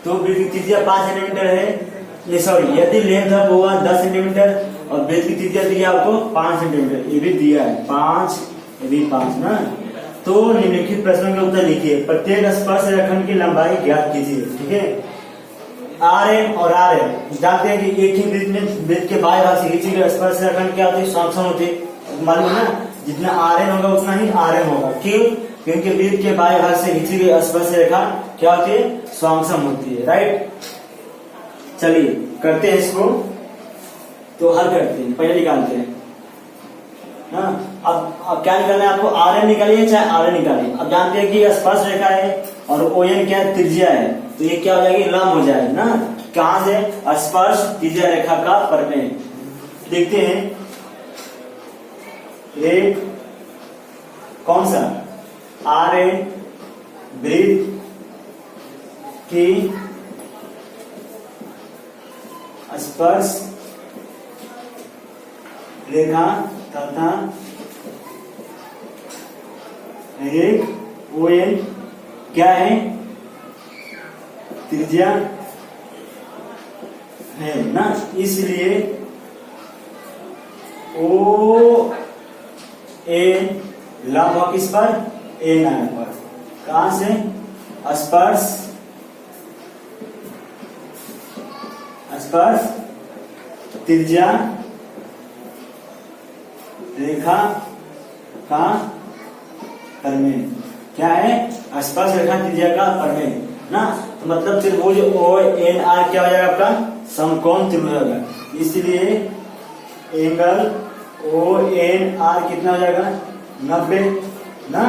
तो वृत्त की त्रिज्या 5 सेंटीमीटर है, सॉरी, यदि length of O R 10 centimetre और वृत्त की त्रिज्या दी आपको 5 सेंटीमीटर, ये भी दिया है 5, ये भी 5 ना। तो निम्नलिखित प्रश्नों के उत्तर लिखिए। प्रत्येक स्पर्श रेखाखंड की लंबाई ज्ञात कीजिए। ठीक है, आर एम और आर एम जानते हैं कि एक ही वृत्त में वृत्त के बाएं भाग से खींची गई स्पर्श रेखाखंड क्या होती है, समसम होती है। मालूम है ना, जितना आर एन होगा उतना ही आर एम होगा। क्यों, क्योंकि वृत्त के बाएं भाग से खींची गई स्पर्श रेखा क्या होती है, समसम होती है। राइट, चलिए करते हैं इसको, तो हल करते हैं, पहले निकालते हैं। अब क्या निकालना है आपको, आर एन निकालिए चाहे आर एन निकालिए। अब जानते हैं कि स्पर्श रेखा है और ओ एन क्या है, त्रिज्या है, तो ये क्या हो जाएगी, लंब हो जाएगा ना। कहां से, स्पर्श त्रिज्या रेखा का परिमेय। देखते हैं एक कौन सा, आर एन वृत्त की स्पर्श रेखा तथा एक ओ एन क्या है, त्रिज्या है ना, इसलिए ओ एन लंब हो किस पर, एन आर पर। कहां से, स्पर्श त्रिज्या रेखा का परिमेय। क्या है, स्पर्श रेखा त्रिज्या का परिमेय ना। तो मतलब त्रिभुज ओ एन आर क्या हो जाएगा आपका, समकोण त्रिभुज होगा। इसलिए एंगल ओ एन आर कितना हो जाएगा, 90 ना।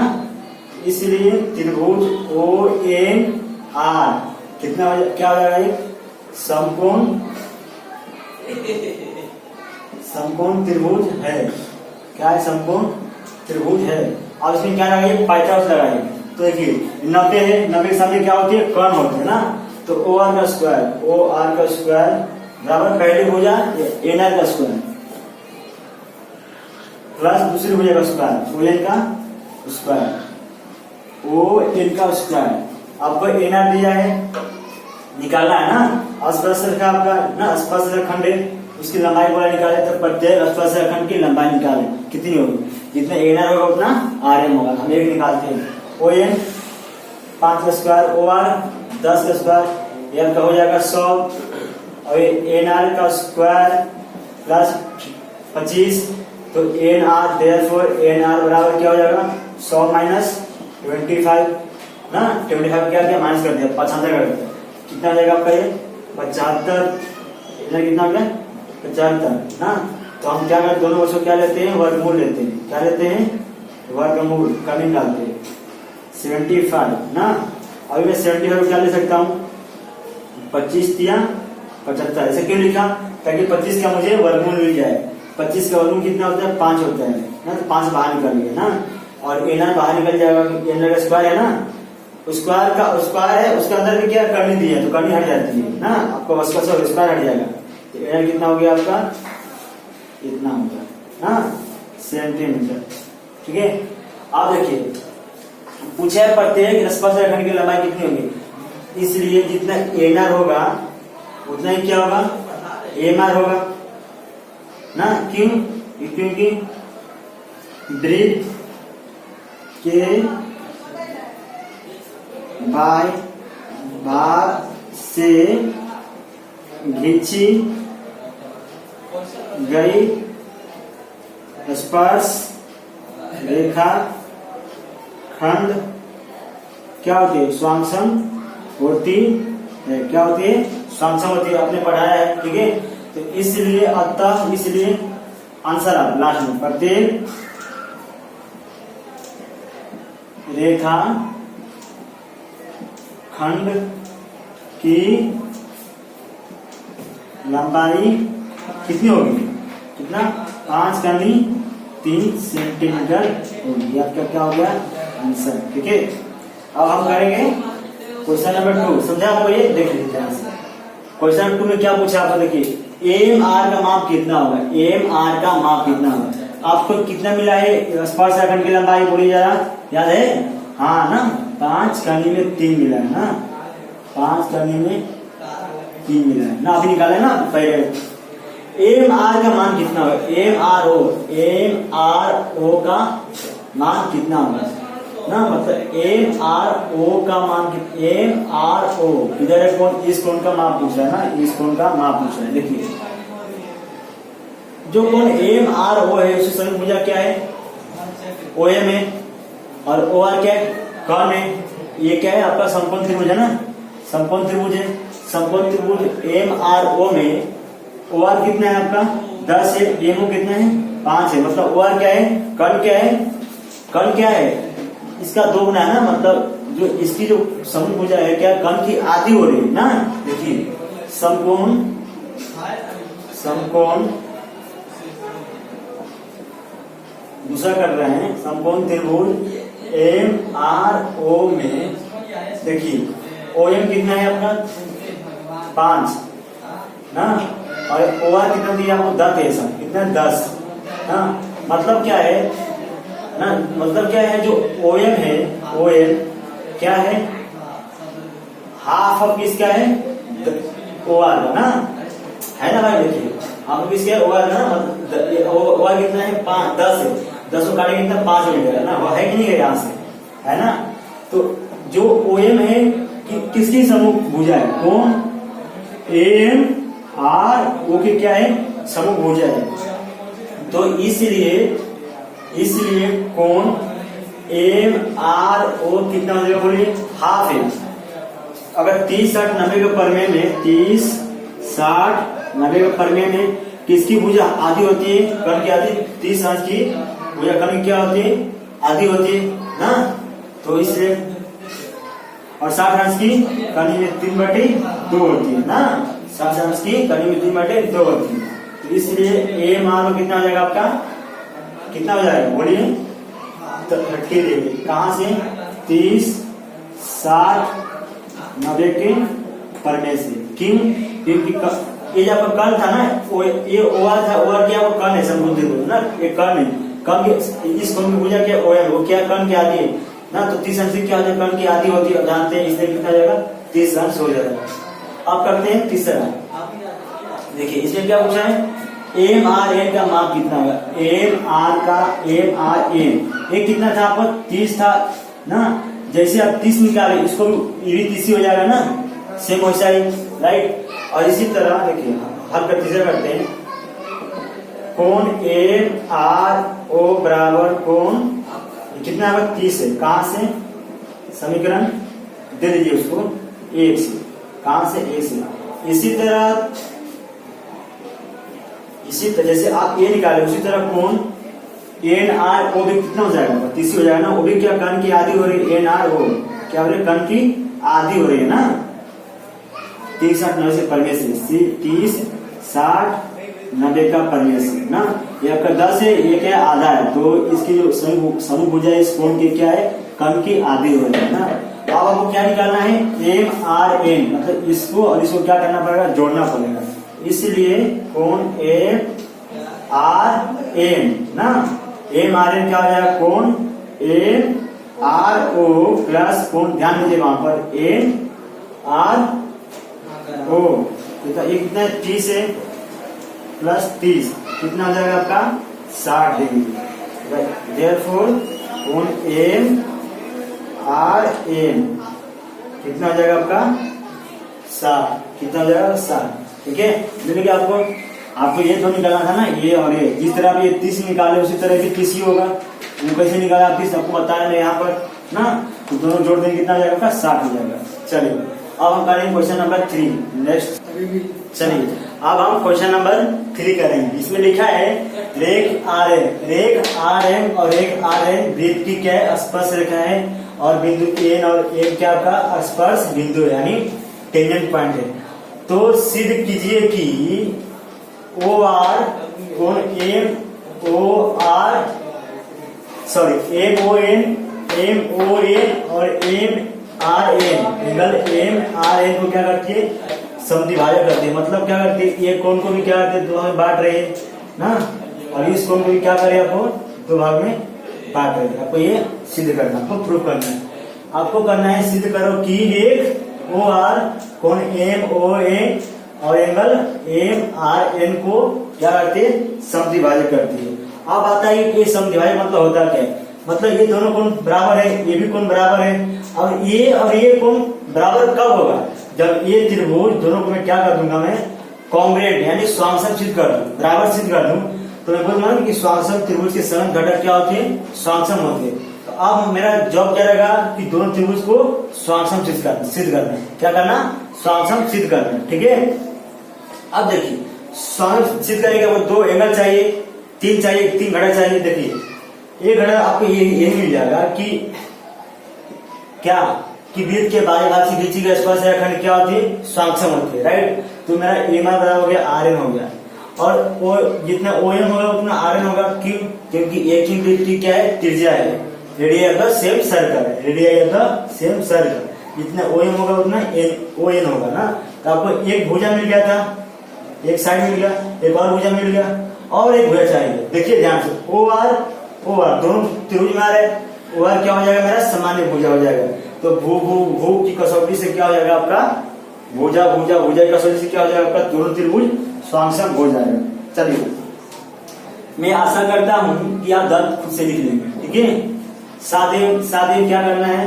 इसलिए त्रिभुज ओ एन आर कितना हो क्या हो जाएगा, समकोण त्रिभुज है। क्या है, समकोण त्रिभुज है। अब इसमें क्या लगाइए, पाइथागोरस लगाइए। तो देखिए 90 है, 90 के सामने क्या होती है, कर्ण होती है ना। तो ओ आर का स्क्वायर बराबर पहली भुजा एन आर का स्क्वायर प्लस दूसरी भुजा का स्क्वायर, ओ एन का स्क्वायर। आपको एन आर दिया है, निकालना है ना। स्पर्श रेखा आपका ना, स्पर्श रेखाखंड है, उसकी लंबाई पूरा निकाले। तो प्रत्येक स्पर्श रेखाखंड की लंबाई निकाले, कितनी होगी, जितना एन आर होगा उतना आर एम होगा। हम एक निकालते हैं, ओ एन 5 का स्क्वायर, ओ आर 10 का स्क्वायर, एम का हो जाएगा 100 और एन आर का स्क्वायर प्लस 25। तो N R therefore N R बराबर क्या हो जाएगा, 100 माइनस 25 ना। 25 क्या माइनस कर दिया, 75 कर दिया, कितना हो जाएगा आपका ये 75। कितना हो गया, 75 ना। तो हम क्या करते, दोनों बच्चों क्या लेते हैं, वर्गमूल लेते हैं। क्या लेते हैं, वर्गमूल का निकालते हैं 75 ना। अभी मैं 75 क्या ले सकता हूँ, 25 दिया 75। ऐसे क्यों लिखा, ताकि 25 का मुझे वर्गमूल मिल जाए। 25 का वर्गमूल कितना होता है, 5 होता है ना। तो 5 बाहर निकल गया ना, और एन आर बाहर निकल जाएगा। एन आर का स्क्वायर है ना, स्क्वायर का स्क्वायर है, उसके अंदर भी क्या करनी दी है, तो करनी हट जाती है ना। आपको बस का स्क्वायर हट जाएगा। तो एन आर कितना हो गया आपका, इतना होगा ना, सेंटीमीटर। ठीक है, आप देखिए पूछा है प्रत्येक स्पर्श रेखाखंड की लंबाई कितनी होगी, इसलिए जितना एन आर होगा उतना ही क्या होगा, एम आर होगा ना। क्यों, क्योंकि वृत्त के बाएं भाग से खींची गई स्पर्श रेखा खंड क्या होती है, स्वांगसम होती है। क्या होती है, स्वांगसम होती है, आपने पढ़ाया है। ठीक है, तो इसलिए अतः इसलिए आंसर आ लास्ट में, प्रत्येक रेखा खंड की लंबाई कितनी होगी, कितना 5×3 सेंटीमीटर होगी। आपका क्या हो गया आंसर। ठीक है, अब हम करेंगे क्वेश्चन नंबर 2। समझा आपको ये? देख लीजिए ध्यान से। क्वेश्चन नंबर 2 में क्या पूछा आपको, देखिए एम आर का माप कितना होगा, एम आर का माप कितना होगा। आपको कितना मिला है स्पर्श रेखा की लंबाई, बोली जरा, याद है? हाँ ना, 5×3 मिला है ना, 5×3 मिला है ना, अभी निकाले ना पहले। एम आर का मान कितना होगा, एम आर ओ का मान कितना होगा ना, मतलब एम आर ओ का मान, एम आर ओ इधर है कौन, इस कोण का माप पूछ रहा है ना, इस कोण का माप पूछ रहा है। देखिए जो कोण एम आर ओ है उसकी संयुक्त भुजा क्या है, ओ एम है, और ओ आर क्या है, कर्ण है। ये क्या है आपका समकोण त्रिभुज है ना, समकोण त्रिभुज है। समकोण त्रिभुज एम आर ओ में ओ आर कितना है आपका 10 है, एम ओ कितना है 5 है, मतलब ओ आर क्या है, कर्ण क्या है, कर्ण क्या है इसका 2 गुना है ना, मतलब जो इसकी जो समकोण भुजा है क्या कर्ण की आधी हो रही है ना। देखिए समकोण दूसरा कर रहे हैं, समकोण त्रिभुज एम आर ओ में देखिए ओ एम कितना है अपना 5 ना, और ओ आर कितना दिया आपको 10 है, सब कितना 10 ना, मतलब क्या है ना, मतलब क्या है जो ओ एम है, ओ एम क्या है हाफ ऑफ किसका है, ओ आर का ना, है ना भाई। देखिए हाफ ऑफ किसका ओ आर का ना, मतलब ओ आर कितना है 5 10 है, 10 को काटेंगे कितना 5 हो जाएगा ना, वो है कि नहीं है यहाँ से, है ना। तो जो ओ एम है किसकी समूह भुजा है, कौन एम आर ओ के क्या है समूह भुजा है। तो इसलिए कौन एम आर ओ कितना हो जाएगा, बोलिए हाफ है। अगर 30 60 90 के परमेय में 30 60 90 के परमेय में किसकी भुजा आधी होती है, कर्ण की आधी, 30 अंश की भुजा कर्ण की क्या होती है आधी होती है ना, तो इसलिए और 60 अंश की कर्ण में 3/2 होती है ना, 60 अंश की कर्ण में 3/2 होती है। तो इसलिए एम आर ओ कितना हो जाएगा आपका, कितना हो जाएगा बोलिए, तो 30 कहां से 30 60 90 के परमेय से, क्यों, क्योंकि ये जब आपका कर्ण था ना, ये ओ आर था, ओ आर क्या वो कर्ण है समकोण त्रिभुज ना, ये कर्ण है, कर्ण इस कोण की भुजा क्या ओ एम, वो क्या कर्ण की आधी है ना, तो 30 अंश क्या हो जाएगा, कर्ण की आधी होती है, जानते हैं, इसलिए कितना हो जाएगा 30 अंश हो जाएगा। अब करते हैं तीसरा। देखिए इसमें क्या पूछा है, एम आर एन का माप कितना होगा, एम आर एन ये कितना था आपका 30 था ना, जैसे आप 30 निकाले इसको भी 30 हो जाएगा ना, सेम वैसा ही, राइट। और इसी तरह देखिए हल कर तीसरा करते हैं, कोण एम आर ओ बराबर कोण कितना है 30 है, कहां से समीकरण दे दीजिए उसको 1 से, कहां से 1 से। इसी तरह जैसे आप ये निकाले उसी तरह कोण एन आर ओ भी कितना हो जाएगा 30 हो जाएगा ना, वो भी क्या कर्ण की आधी हो रही है, एन आर ओ क्या हो रही है कर्ण की आधी हो रही है ना, 30 60 90 से परमेय से, 30 60 90 का परमेय से ना, ये आपका 10 है, ये क्या है आधा है, तो इसकी जो समूह भुजा है इस कोण की क्या है कर्ण की आधी हो रही है ना। अब आपको क्या निकालना है, एम आर एन, मतलब इसको और इसको क्या करना पड़ेगा, जोड़ना पड़ेगा। इसलिए कोण एम आर एन ना, एम आर एन क्या हो जाएगा, कोण एम आर ओ प्लस कोण, ध्यान दीजिए वहां पर एम आर ओ, ये कितना है 30 है प्लस 30 कितना हो जाएगा आपका 60 डिग्री। देयरफॉर कोण एम आर एन कितना हो जाएगा आपका 60, कितना हो जाएगा 60। ठीक है, जैसे कि आपको ये तो निकालना था ना, ये और ये, जिस तरह आप ये 30 निकाले उसी तरह की 30 ही होगा, वो कैसे निकाला आप 30 आपको बताया मैं यहाँ पर ना, तो दोनों जोड़ देंगे कितना हो जाएगा आपका 60 हो जाएगा। चलिए अब हम करेंगे क्वेश्चन नंबर 3 नेक्स्ट। चलिए अब हम क्वेश्चन नंबर 3 करेंगे। इसमें लिखा है रेख आर एम और रेख आर एम वृत्त की क्या है स्पर्श रेखा है, और बिंदु एन और एम क्या आपका स्पर्श बिंदु है, यानी टेंजेंट पॉइंट है। तो सिद्ध कीजिए कि ओ आर कोण M O R sorry M O N और M R N angle M R N को क्या करती है, समद्विभाजक करती है। मतलब क्या करती है, ये कोण को भी क्या करते हैं, दो भाग में बांट रहे हैं ना, और इस कोण को भी क्या करे आपको, दो भाग में बांट रहे हैं। आपको ये सिद्ध करना, आपको प्रूफ करना है। आपको करना है सिद्ध करो कि एक ओ आर कोण एम ओ एन और एंगल एम आर एन को क्या करती है, समद्विभाजक करती है। अब आता है ये समद्विभाजक मतलब होता क्या है, मतलब ये दोनों कोण बराबर है, ये भी कोण बराबर है, और ये कोण बराबर कब होगा, जब ये त्रिभुज दोनों को मैं क्या कर दूंगा, मैं कॉन्ग्रुएंट यानी स्वांगसम सिद्ध कर दूं, बराबर सिद्ध कर दूं, तो मैं बोलूंगा कि स्वांगसम त्रिभुज के संगत घटक क्या होते हैं, स्वांगसम होते हैं। तो अब मेरा जॉब क्या रहेगा कि दोनों त्रिभुज को स्वांगसम सिद्ध करना, क्या करना, स्वांगसम सिद्ध करना, ठीक है। अब देखिए स्वांगसम सिद्ध करने के बाद दो एंगल चाहिए, तीन घटक चाहिए। देखिए एक घटक आपको ये मिल जाएगा कि क्या कि वृत्त के बाह्य भाग से बीच का स्पर्श रेखाखंड क्या होती है, स्वांगसम होती है, राइट। तो मेरा एम आर बराबर हो गया आर एन हो गया, और वो जितना ओ एम होगा उतना आर एन होगा। क्यों, क्योंकि एक ही वृत्त की क्या है, त्रिज्या है, radius of the same circle है, radius of the same circle. जितना ओ एम होगा उतना ओ एन होगा ना। तो आपको एक भुजा मिल गया था, एक साइड मिल गया, एक और भुजा मिल गया, और एक भुजा चाहिए। देखिए ध्यान से, ओ आर दोनों त्रिभुज में आ रहे हैं, ओ आर क्या हो जाएगा, मेरा सामान्य भुजा हो जाएगा। तो भू की कसौटी से क्या हो जाएगा आपका, भुजा की कसौटी से क्या हो जाएगा आपका, दोनों त्रिभुज स्वांगसम हो जाएगा। चलिए मैं आशा करता हूं कि आप दर्द खुद से लिख लेंगे, ठीक है। सादे क्या करना है,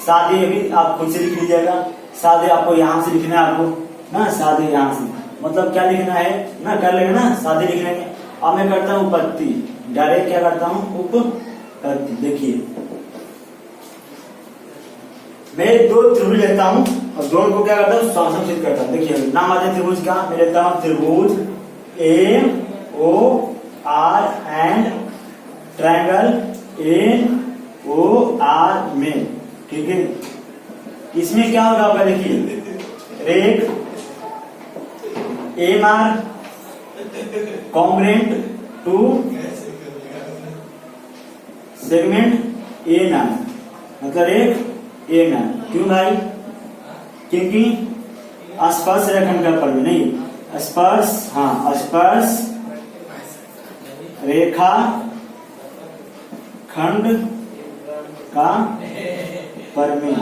सादे भी आप खुद से लिख लीजिएगा। सादे आपको यहाँ से लिखना है, आपको ना सादे यहाँ से मतलब क्या लिखना है ना, कर लेंगे ना, सादे लिख लेंगे। अब मैं करता हूँ उपपत्ति, डायरेक्ट क्या करता हूँ, उपपत्ति। देखिए मैं दो त्रिभुज लेता हूँ और दोनों को क्या करता हूँ, स्वांगसम सिद्ध करता हूँ। देखिए नाम आते त्रिभुज का, मैं लेता हूँ त्रिभुज M O R and triangle N O R में, ठीक है। इसमें क्या होगा आपका, देखिए रेख M R congruent to segment A R, मतलब रेख ए आर। क्यों भाई, क्योंकि स्पर्श रेखाखंड का परिमेय नहीं, स्पर्श रेखा खंड का परिमेय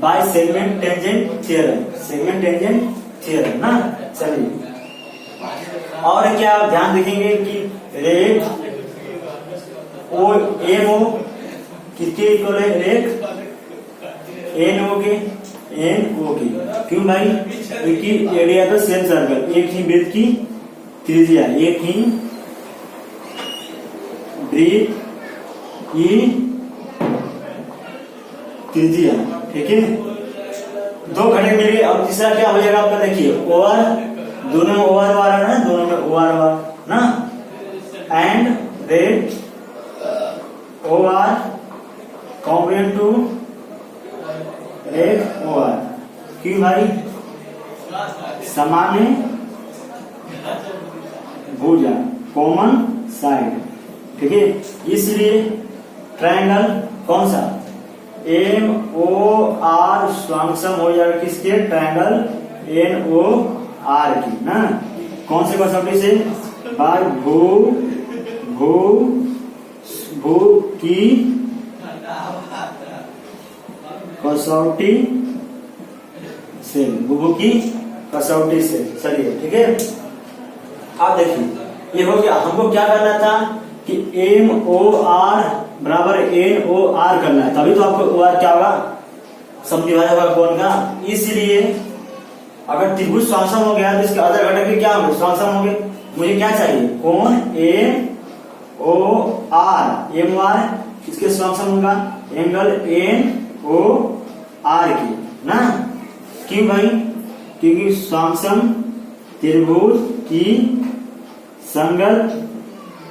बाय सेगमेंट टेंजेंट थ्योरम ना। चलिए और क्या आप ध्यान रखेंगे कि रेख ओ एम ओ किसके इक्वल है, रेख एन ओ के। क्यों भाई, क्योंकि एरिया तो सेम सर्कल, एक ही वृत्त की त्रिज्या, एक ही वृत्त की त्रिज्या, ठीक है। दो घटक मिल गए। अब तीसरा क्या हो जाएगा आपका, देखिए ओवर, दोनों में ओवर वाला ना, दोनों में ओवर वाला ना, and red over congruent to red over. क्यों भाई, सामान्य भुजा, कॉमन साइड, ठीक है। इसलिए ट्रायंगल कौन सा, एम ओ आर स्वांगसम हो जाएगा किसके, ट्रायंगल एन ओ आर की ना। कौन से कसौटी से, बाय भू की कसौटी से, भू की कसौटी से। चलिए ठीक है। आप देखिए ये हो गया। हमको क्या करना था कि एम ओ आर बराबर एन ओ आर करना है, तभी तो आपको ओ आर क्या होगा, समद्विभाजक होगा कोण का। इसलिए अगर त्रिभुज स्वांगसम हो गया तो इसके अदर घटक भी क्या होंगे, स्वांगसम होंगे। मुझे क्या चाहिए, कोण M O R, M O R किसके स्वांगसम होगा, एंगल एन ओ आर की ना। क्यों भाई, क्योंकि स्वांगसम त्रिभुज की संगत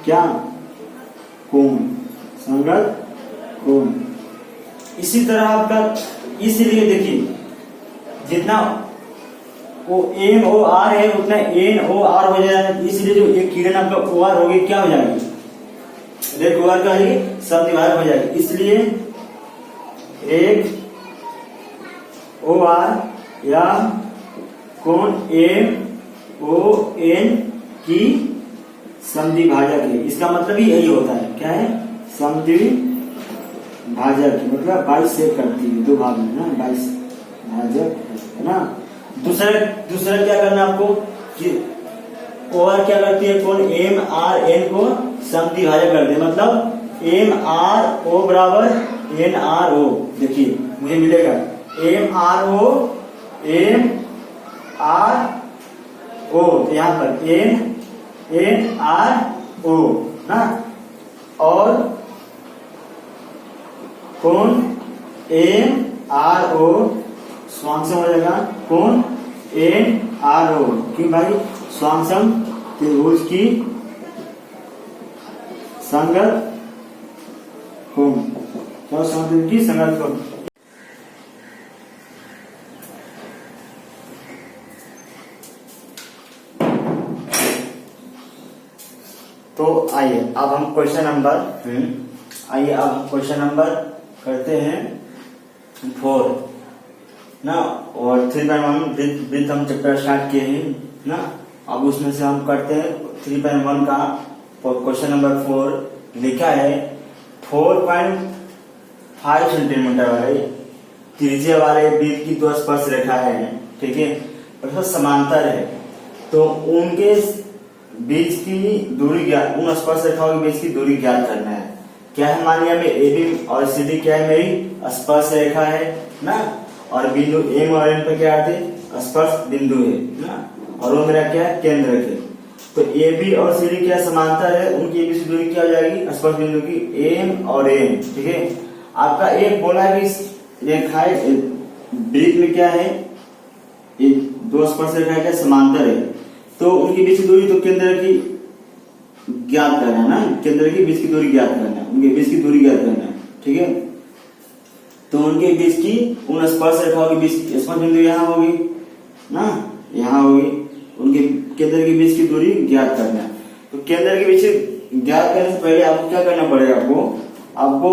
क्या, कोण, संगत कोण। इसी तरह आपका, इसलिए देखिए जितना वो एम ओ आर है उतना एन ओ आर हो जाएगा, इसलिए जो एक किरण आपका ओ आर होगी क्या हो जाएगी, रेख ओ आर का ही समद्विभाजक हो जाएगी। इसलिए एक ओ आर या कोण एम ओ एन की समद्विभाजक है। इसका मतलब ही यही होता है, क्या है, समद्विभाजक मतलब 22 से करती है, दो भाग में ना 22 भाजक है ना। दूसरा क्या करना आपको कि ओ आर क्या करती है, कोण एम आर एन को समद्विभाजक करते हैं, मतलब एम आर ओ बराबर एन आर ओ। देखिए मुझे मिलेगा M R O M R O, तो यहाँ पर एन आर ओ ना, और कोण एम आर ओ स्वांग हो जाएगा कोण एन आर ओ। क्यों भाई, स्वांग त्रिभुज की संगत कोण, तो त्रिभुज की संगत कोण। तो आइए अब हम क्वेश्चन नंबर करते हैं 4 ना, और 3.1 वृत्त हम चैप्टर स्टार्ट किए हैं ना। अब उसमें से हम करते हैं 3.1 का क्वेश्चन नंबर 4। लिखा है 4.5 सेंटीमीटर वाले त्रिज्या वाले वृत्त की दो स्पर्श रेखा है, ठीक है, और समांतर है, तो उनके बीच की दूरी ज्ञात, उन स्पर्श रेखाओं के बीच की दूरी ज्ञात करना है। क्या है, मान लिया मैं AB और CD क्या है, मेरी स्पर्श रेखा है ना, और बिंदु M और N पे क्या आते स्पर्श बिंदु है ना, और वो मेरा क्या है, केंद्र है। तो AB और CD क्या समांतर है, उनकी बीच की दूरी क्या हो जाएगी, स्पर्श बिंदु की M और N, ठीक है। आपका एक बोला है कि रेखाएं वृत्त में क्या है, दो स्पर्श रेखाएं क्या समांतर है, तो उनके बीच की दूरी तो केंद्र की ज्ञात करना है ना, केंद्र के बीच की दूरी ज्ञात करना है, उनके बीच की दूरी ज्ञात करना है, ठीक है। तो उनके बीच की उन स्पर्श रेखाओं के बीच स्पर्श बिंदु यहाँ होगी ना, यहाँ होगी, उनके केंद्र के बीच की दूरी ज्ञात करना है। तो केंद्र के बीच ज्ञात करने से पहले आपको क्या करना पड़ेगा, आपको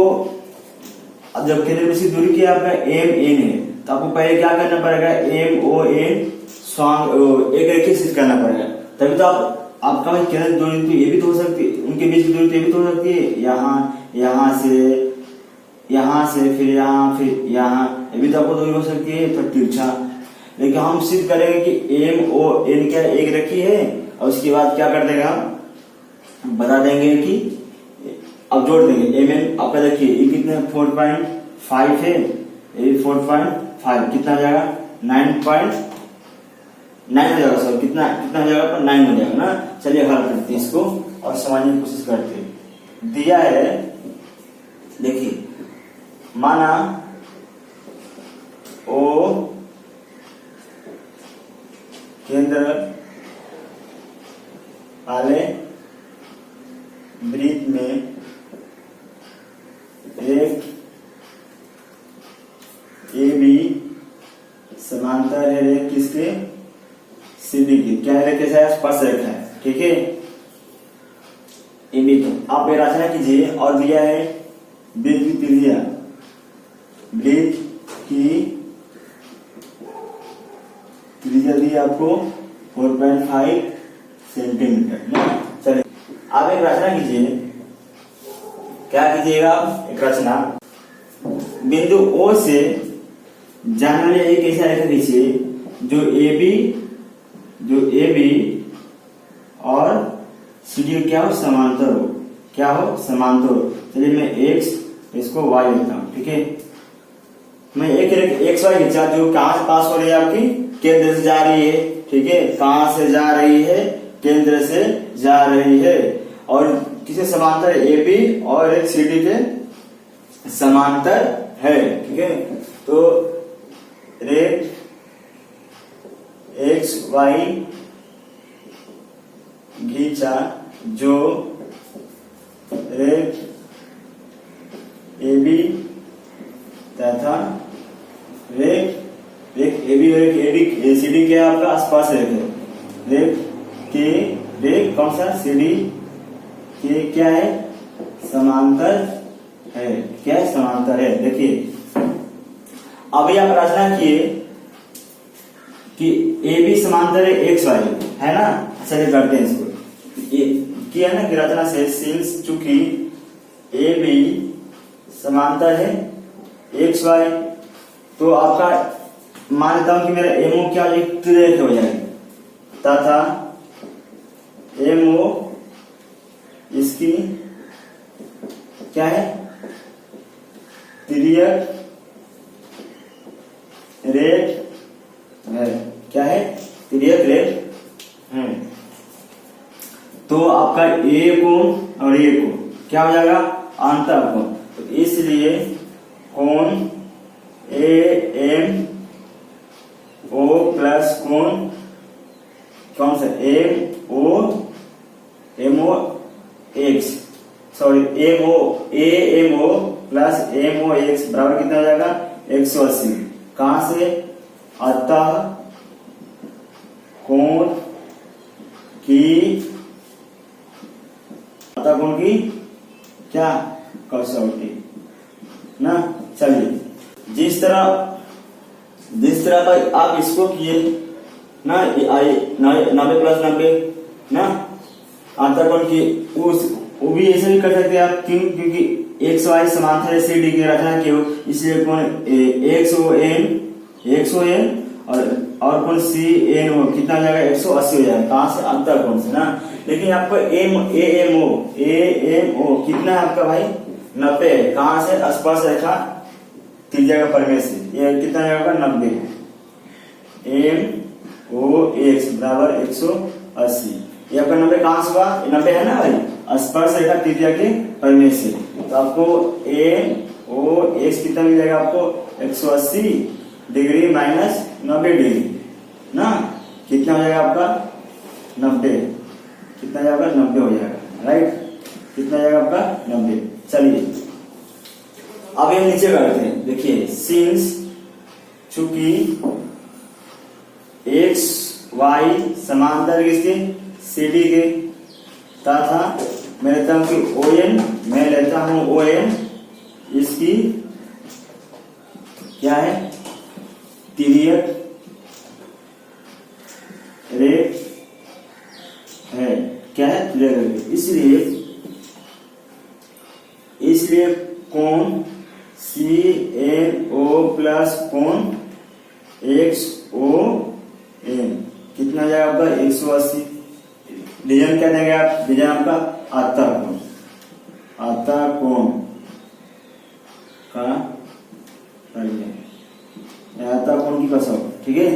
अब जब केंद्र के बीच की दूरी क्या आपका एम एन है, तो आपको पहले क्या करना पड़ेगा, एम ओ एन एक रेखा स्थित करना पड़ेगा, तभी तो आपका केंद्र दूरी तो ये भी तो हो सकती है, उनके बीच की दूरी तो ये भी तो हो सकती है, यहाँ से फिर यहाँ, ये भी तो आपको दूरी हो सकती है, तो तिरछा। लेकिन हम सिद्ध करेंगे कि एम ओ एन क्या एक रेखी है, और उसके बाद क्या कर देगा, हम बता देंगे कि अब जोड़ देंगे एम एन। आपका देखिए ये कितने 4.5 है, ये 4.5 कितना हो जाएगा, 9 हो जाएगा, सर कितना हो जाएगा, 9 हो जाएगा ना। चलिए हल करते हैं इसको और समझने की कोशिश करते हैं। दिया है, देखिए माना ओ केंद्र वाले वृत्त में एक AB समांतर है रेख किसके, CD की, क्या है, कैसा है, स्पर्श रेखा है, ठीक है। AB तो आप रचना कीजिए, और दिया है वृत्त की त्रिज्या, वृत्त की त्रिज्या दी आपको 4.5 सेंटीमीटर। चलिए आप एक रचना कीजिए, क्या कीजिएगा, एक रचना बिंदु O से जाने वाले एक ऐसा रेखा खींचिए जो AB और CD क्या हो, समांतर हो, क्या हो, समांतर हो। चलिए मैं X इसको Y लेता हूं, ठीक है। मैं एक XY खींचा जो कहां से पास हो रही है, आपकी केंद्र से जा रही है, ठीक है, कहां से जा रही है, केंद्र से जा रही है, और किसे समांतर है, AB और एक CD के समांतर है, ठीक है। तो रेख XY खींचा जो रेख AB तथा रेख AB और CD क्या है आपका स्पर्श रेख है, रेख के रेख कौन सा CD के क्या है समांतर है, क्या है समांतर है। देखिए अभी आप रचना किए कि AB समांतर है XY है ना, चलिए करते हैं इसको। किया ना कि रचना से सिंस चूंकि AB समांतर है XY, तो आपका मान लेता हूं कि मेरा MO क्या रेख हो जाएगी तथा MO इसकी क्या है तिर्यक रेख है, क्या है तिर्यक रेख है। तो आपका A कोण और A कोण क्या हो जाएगा अंतर कोण, तो इसलिए कोण AMO प्लस कोण कौन सा MOX sorry AMO plus MOX बराबर कितना हो जाएगा 180। कहां से, अतः कोण की क्या कसौटी ना। चलिए जिस तरह का आप इसको किए ना 90 प्लस 90 ना अंतरकोण की, वो भी ऐसे भी कर सकते हैं आप। क्यों, क्योंकि XY समांतर है CD की रचना क्यों, इसलिए कोण XON और कोण CNO कितना हो जाएगा 180 हो जाएगा। कहां से अंतरकोण से ना। लेकिन आपको AMO कितना है आपका भाई 90 है। कहां से स्पर्श रेखा त्रिज्या का परिमेय से, ये कितना होगा 90। MOX बराबर 180, ये आपका 90 कहां से हुआ, 90 है ना भाई स्पर्श रेखा त्रिज्या के परिमेय से। तो आपको MOX कितना मिल जाएगा आपको 180 डिग्री माइनस 90 डिग्री ना, कितना हो जाएगा आपका 90, कितना जाएगा 90 हो जाएगा राइट, कितना जाएगा आपका 90। चलिए अब ये नीचे करते हैं। देखिए सिंस चूंकि XY समांतर किसके CD के तथा मैं लेता हूं कि ON इसकी क्या है तिर्यक रेख है, क्या है तिर्यक रेख। इसलिए कोण CNO प्लस कोण XON कितना जाएगा आपका 180। डिजाइन क्या देंगे आप, डिजाइन आपका अतः कोण का अतः कोण की कसौटी, ठीक है।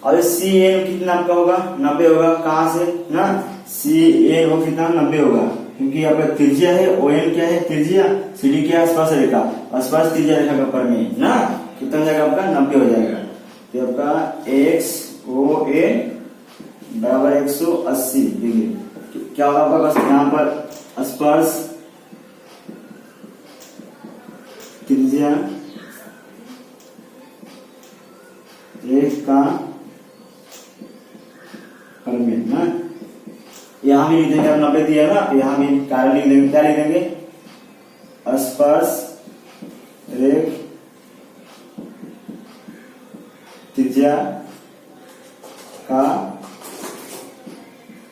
और CN कितना आपका होगा 90 होगा। कहां से ना CN कितना 90 होगा, क्योंकि आपका त्रिज्या है ON क्या है त्रिज्या, CD क्या है स्पर्श रेखा, स्पर्श त्रिज्या रेखा का परिमेय ना, कितना जाएगा आपका 90 हो जाएगा। तो आपका XON बराबर 180 डिग्री। क्या होगा आपका बस यहाँ पर स्पर्श त्रिज्या रेख का परिमेय ना, यहां भी लिख देंगे, 90 दिया ना, यहां भी कारण लिख देंगे, क्या लिख देंगे स्पर्श रेख त्रिज्या का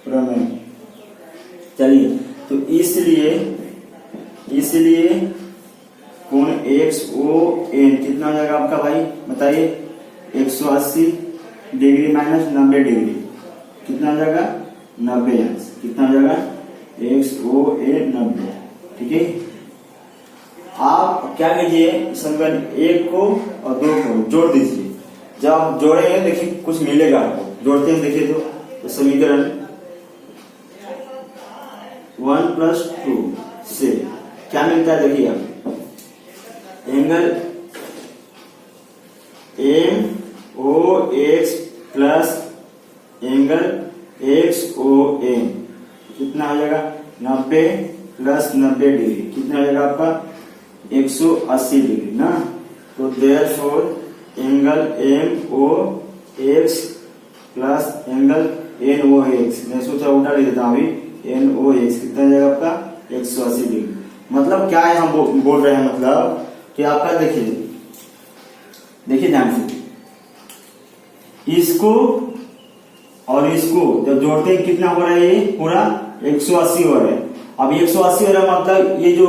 प्रमेय। चलिए तो इसलिए कोण XON कितना हो जाएगा आपका भाई बताइए 180 डिग्री माइनस 90 डिग्री कितना हो जाएगा 90 अंश, कितना हो जाएगा XON 90, ठीक है। आप क्या कीजिए समीकरण 1 को और 2 को जोड़ दीजिए। जब आप जोड़ेंगे देखिए कुछ मिलेगा आपको, जोड़ते हैं देखिए तो समीकरण 1 + 2 से क्या मिलता है देखिए आप, angle MOX plus angle XON कितना हो जाएगा 90 + 90 डिग्री, कितना हो जाएगा आपका 180 डिग्री ना। तो therefore angle MOX plus angle NOAX, मैं सोचा उल्टा लिख देता हूँ अभी, NOAX कितना जाएगा आपका 180 डिग्री। मतलब क्या है हम बोल रहे हैं, मतलब कि आपका देखिए ध्यान से, इसको और इसको जब जोड़ते हैं कितना हो रहा है, ये पूरा 180 हो रहा है। अब 180 हो रहा है मतलब ये जो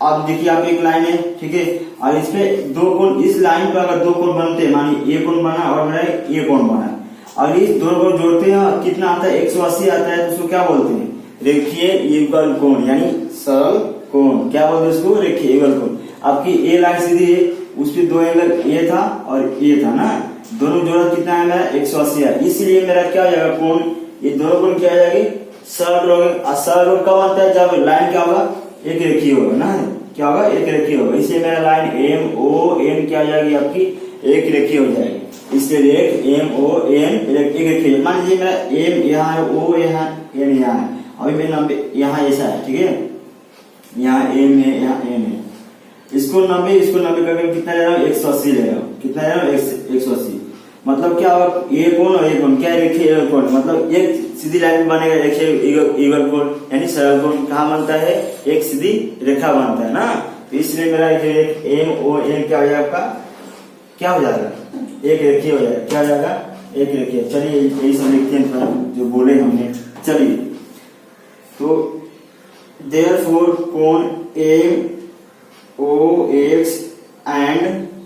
आप देखिए, आप एक लाइन है, ठीक है, और इस पे दो कोण, इस लाइन पे अगर दो कोण बनते हैं, मानिए ये कोण बना और मेरा ये कोण बना, और इस दोनों को जोड़ते हैं कितना आता है 180 आता है, तो उसको क्या बोलते हैं, रेखीय युगल कोण, यानी सरल कोण। क्या बोलते हैं उसको, रेखीय युगल कोण। आपकी ए लाइन सीधी है, उस पे दो एंगल ए था और ए था ना, दोनों जोड़ा कितना है मेरा 180 है, इसलिए मेरा क्या हो जाएगा कोण, ये दोनों कोण क्या हो जाएगी, सरल कोण। सरल कोण कब बनता है, जब लाइन क्या होगा, एक रेखीय होगा ना, क्या होगा, एक रेखीय होगा, इसलिए मेरा लाइन MON क्या हो जाएगी आपकी, एक रेखीय हो जाएगी, इसलिए रेख MON एक रेखीय। मान लीजिए मेरा M यहाँ है, O यहाँ, N यहाँ है, अभी मेरा नंबर यहाँ ऐसा है, ठीक है, यहाँ M है, यहाँ N है, इसको 90 करके कितना ले रहा हूँ, 180 ले रहा हूँ, कितना ले रहा हूँ 180। मतलब क्या होगा, ये कोण और ये कोण क्या है, रेखीय कोण, मतलब एक सीधी लाइन बनेगा रेखीय युगल कोण, यानी सरल कोण कहाँ बनता है, एक सीधी रेखा बनता है ना, तो इसलिए मेरा एक MON क्या हो जाएगा आपका, क्या हो जाएगा, एक रेखीय हो जाएगा, क्या हो जाएगा, एक रेखीय। चलिए यही सब लिखते हैं जो बोले हमने। चलिए तो देयरफॉर कोण MOX एंड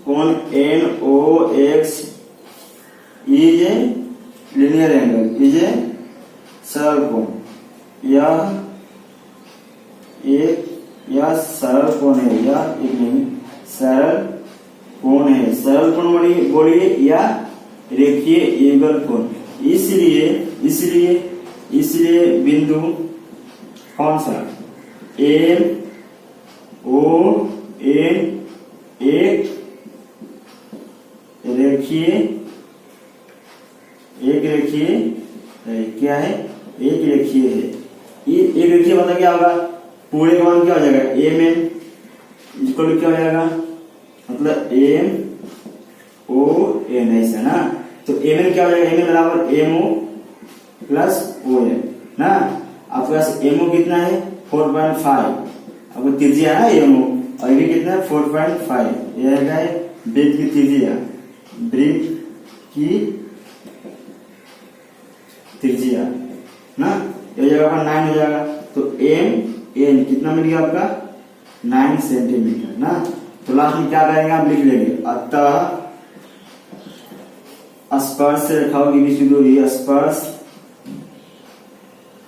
कोण NOX is a linear angle, is a सरल कोण। यह सरल कोण है, यह एक नहीं सरल कोण है। सरल कोण बोलिए या रेखीय युगल कोण। इसलिए बिंदु कौन सा, MON एक रेखीय है, क्या है, एक रेखीय है। एक रेखीय मतलब क्या होगा, पूरे का मान क्या हो जाएगा, MN इसको क्या हो जाएगा, मतलब MON ऐसा ना, तो MN क्या हो जाएगा, MN बराबर MO प्लस ON ना। आपके पास MO कितना है 4.5, आपको त्रिज्या है ना MO, और ये कितना है 4.5, यह है वृत्त की त्रिज्या, वृत्त की त्रिज्या ना, ये जगह पर 9 हो जाएगा, तो MN कितना मिल गया आपका 9 सेंटीमीटर ना। तो लास्ट में क्या करेंगे, आप लिख लेंगे, अतः स्पर्श रेखाओं की बीच की दूरी, स्पर्श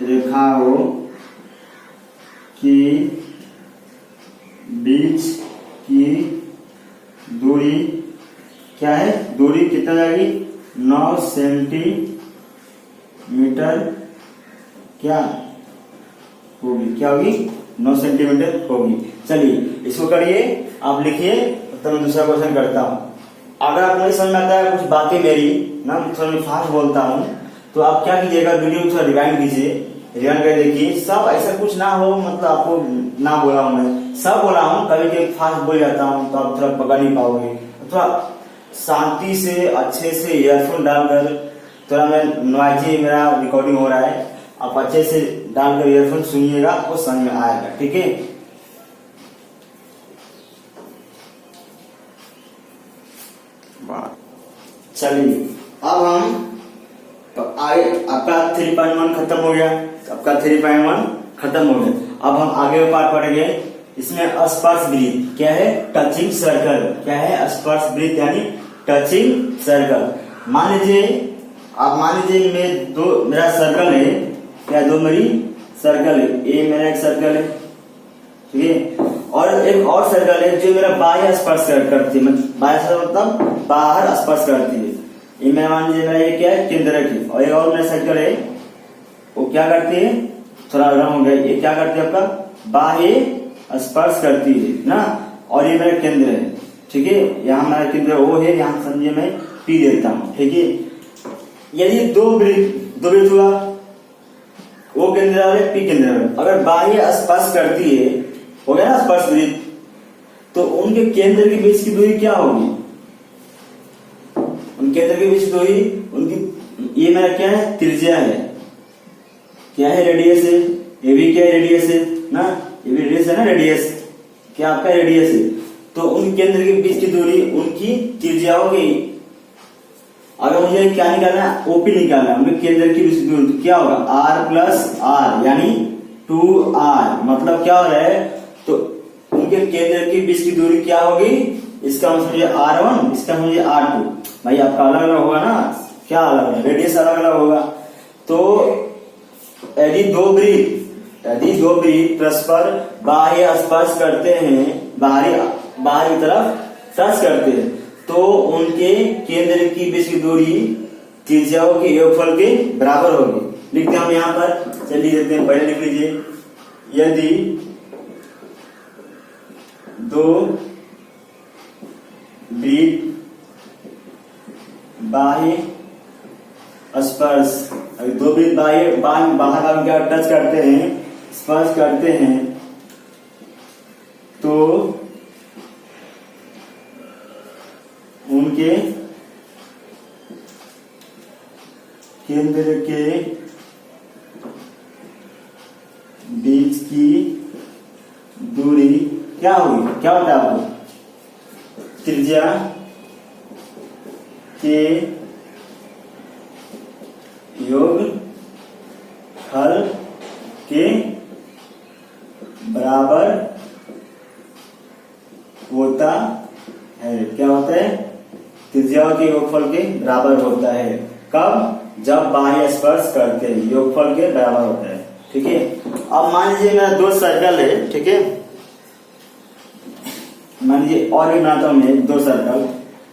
रेखाओं की बीच की दूरी क्या है, दूरी कितना जाएगी 9 सेंटीमीटर क्या होगी, क्या होगी 9 सेंटीमीटर होगी। चलिए इसको करिए, आप लिखिए, तो मैं दूसरा क्वेश्चन करता हूँ। अगर आपको नहीं समझ में आता है कुछ बातें मेरी ना, थोड़ा फास्ट बोलता हूँ, तो आप क्या कीजिएगा, वीडियो थोड़ा रिवाइंड कीजिए, रिवाइंड कर देखिए, सब ऐसा कुछ ना हो, मतलब आपको ना बोला हूँ मैं, सब बोला हूँ, कभी कभी फास्ट बोल जाता हूँ तो आप थोड़ा पकड़ नहीं पाओगे, थोड़ा शांति से अच्छे से ईयरफोन डालकर, थोड़ा मैं नॉइजी मेरा रिकॉर्डिंग हो रहा है, आप अच्छे से डालकर ईयरफोन सुनिएगा, आपको समझ में आएगा, ठीक है। चलिए अब हम आगे, आपका 3.1 खत्म हो गया, आपका 3.1 खत्म हो गया। अब हम आगे पार्ट पढ़ेंगे, इसमें स्पर्श वृत्त क्या है, टचिंग सर्कल क्या है, स्पर्श वृत्त यानी टचिंग सर्कल। मान लीजिए मेरा सर्कल है, क्या दो मेरी सर्कल है, ये मेरा एक सर्कल है, ठीक है, और एक और सर्कल है जो मेरा बाह्य स्पर्श करती है, बाह्य मतलब बाहर स्पर्श करती है, ये मैं मान लीजिए मेरा ये क्या है केंद्रक है, और एक और मेरा सर्कल है वो क्या करती है, थोड़ा रंग हो गया, ये क्या करती है आपका बाह्य स्पर्श करती है ना, और ये मेरा केंद्र है, ठीक है, यहाँ मेरा केंद्र O है, यहाँ समझिए मैं P देता हूँ, ठीक है। यदि दो वृत्त हुआ, O केंद्र और P केंद्र, अगर बाह्य स्पर्श करती है, हो गया ना स्पर्श वृत्त, तो उनके केंद्र के बीच की दूरी क्या होगी, उनके केंद्र के बीच दूरी, उनकी ये मेरा क्या है, त्रिज्या है, क्या है, रेडियस है, ये भी क्या है, रेडियस है ना, ये भी रेडियस है ना, रेडियस क्या आपका रेडियस है। तो उन केंद्र के बीच की दूरी उनकी त्रिज्या हो गई। अगर मुझे क्या निकालना है, ओपी निकालना है, उनके केंद्र की बीच की दूरी, तो क्या होगा, आर प्लस आर यानी 2r, मतलब क्या हो रहा है, तो उनके केंद्र के बीच की दूरी क्या होगी, इसका मुझे r1, इसका मुझे r2। भाई आपका अलग अलग होगा ना, क्या अलग अलग, रेडियस अलग अलग होगा। तो यदि दो वृत्त परस्पर बाह्य स्पर्श करते हैं, बाहरी तरफ टच करते हैं, तो उनके केंद्र की बीच की दूरी त्रिज्याओं के योगफल के बराबर होगी। लिखते हैं हम यहाँ पर, चलिए देखते हैं, पहले लिख लीजिए, यदि दो वृत्त बाह्य स्पर्श, दो वृत्त बाहर भाग क्या टच करते हैं, स्पर्श करते हैं, तो उनके केंद्र के बीच की दूरी क्या होगी, क्या होता है आपको, त्रिज्या के योगफल के बराबर होता है। क्या होता है, त्रिज्याओं के योगफल के बराबर होता है। कब, जब बाह्य स्पर्श करते हैं, योगफल के बराबर होता है। ठीक है, अब मान लीजिए मेरा दो सर्कल है, ठीक है, मान लीजिए और भी बनाता हूं मैं दो सर्कल,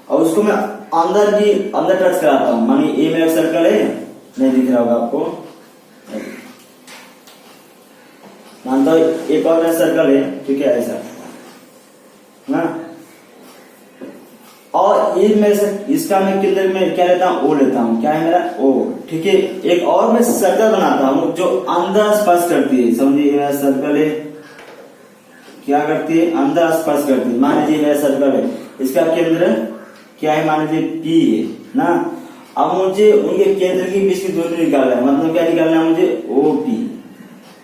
और उसको मैं अंदर टच कराता हूं। मानिए ये मेरा सर्कल है, नहीं दिख रहा होगा आपको, मानता हूं एक और मेरा सर्कल है, ठीक है, ऐसा ना, और ये मेरे इसका मैं केंद्र में क्या लेता हूँ, ओ लेता हूँ, क्या है मेरा, ओ, ठीक है। एक और मैं सर्कल बनाता हूँ जो अंदर स्पर्श करती है, समझिए मेरा सर्कल है, क्या करती है, अंदर स्पर्श करती है। मान लीजिए मेरा सर्कल है, इसका केंद्र क्या है, मान लीजिए पी है ना। अब मुझे उनके केंद्र की बीच की दूरी निकालना है, मतलब क्या निकालना है मुझे, ओपी,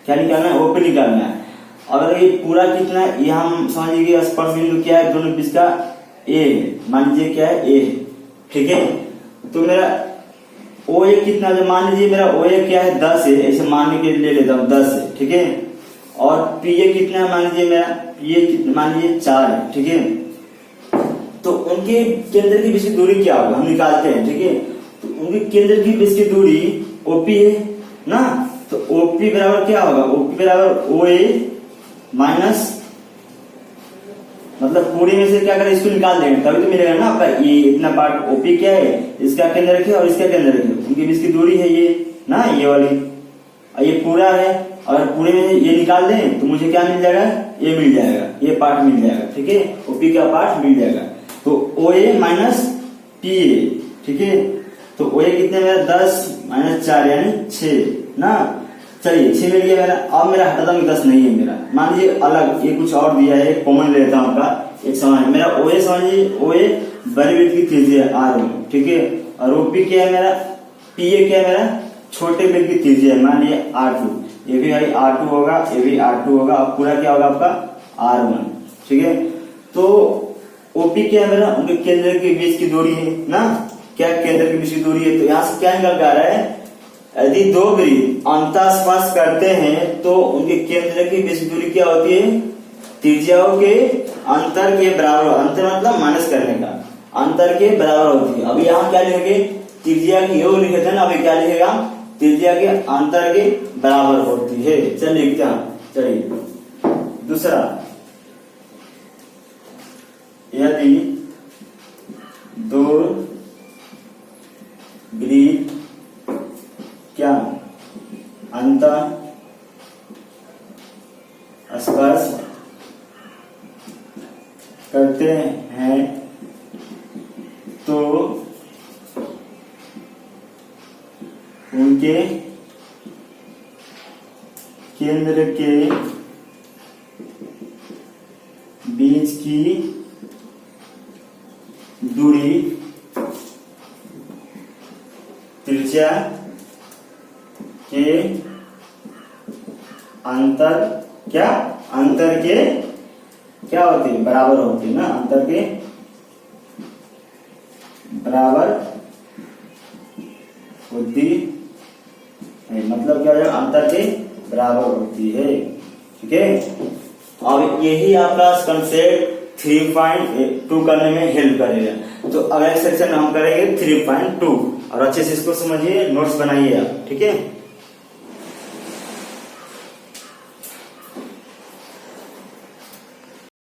क्या निकालना है, ओपी निकालना है। अगर ये पूरा कितना है, ये हम समझिए स्पर्श बिंदु क्या है, दोनों बीच का ए है, मान लीजिए क्या है, ए है, ठीक है। तो मेरा ओ ए कितना, जो मान लीजिए मेरा ओ ए क्या है, 10 है, ऐसे मानने के लिए लेता हूँ 10 है, ठीक है। और पी ए कितना है, मान लीजिए मेरा पी ए मान लीजिए 4 है, ठीक है। तो उनके केंद्र की बीच की दूरी क्या होगा, हम निकालते हैं, ठीक है। तो उनके केंद्र की बीच की दूरी ओपी है ना, तो ओपी बराबर क्या होगा, ओपी बराबर ओ ए माइनस, मतलब पूरी में से क्या करें, इसको निकाल देंगे तभी तो मिलेगा ना आपका, ये इतना पार्ट ओपी क्या है, इसका केंद्र रखिए और इसका केंद्र रखिए, उनके बीच की दूरी है ये ना, ये वाली, और ये पूरा है, अगर पूरे में ये निकाल दें तो मुझे क्या मिल जाएगा, ये मिल जाएगा, ये पार्ट मिल जाएगा, ठीक है, ओपी का पार्ट मिल जाएगा। तो ओ ए माइनस पी ए, ठीक है। तो ओ ए कितने मेरा 10 माइनस 4 यानी 6 ना, चलिए 6 मिल गया मेरा। अब मेरा हटाता हूँ 10 नहीं है मेरा, मान लीजिए अलग ये कुछ और दिया है, कॉमन लेता हूँ आपका एक समान, मेरा ओ ए समझिए, ओ ए बड़ी वृत्त की त्रिज्या r1, ठीक है, और ओपी क्या है मेरा, पी ए क्या है मेरा, छोटे वृत्त की त्रिज्या है, मान लीजिए r2, ये भी भाई r2 होगा, ये भी r2 होगा, अब पूरा क्या होगा आपका r1, ठीक है। तो ओपी क्या है मेरा, उनके केंद्र के बीच की दूरी है ना, क्या केंद्र के बीच की दूरी है, तो यहाँ से क्या निकल के आ रहा है, यदि दो वृत्त अंतःस्पर्श करते हैं तो उनके केंद्र की बीच की दूरी क्या होती है, त्रिज्याओं के अंतर के बराबर, अंतर मतलब माइनस करने का, अंतर के बराबर होती है। अभी यहाँ क्या लिखेंगे, त्रिज्या की योग लिखे थे ना, अभी क्या लिखेगा, त्रिज्या के अंतर के बराबर होती है। चलिए लिखते हैं, चलिए दूसरा, यदि दो वृत्त क्या अंतः स्पर्श करते हैं तो उनके केंद्र के बीच की दूरी त्रिज्या त्रिज्या के अंतर के क्या होते हैं, बराबर होते हैं ना, अंतर के बराबर होती है, मतलब क्या है, अंतर के बराबर होती है। ठीक है, अब यही आपका कंसेप्ट 3.2 करने में हेल्प करेगा। तो अगले सेक्शन में हम करेंगे 3.2 और अच्छे से इसको समझिए, नोट्स बनाइए आप। ठीक है।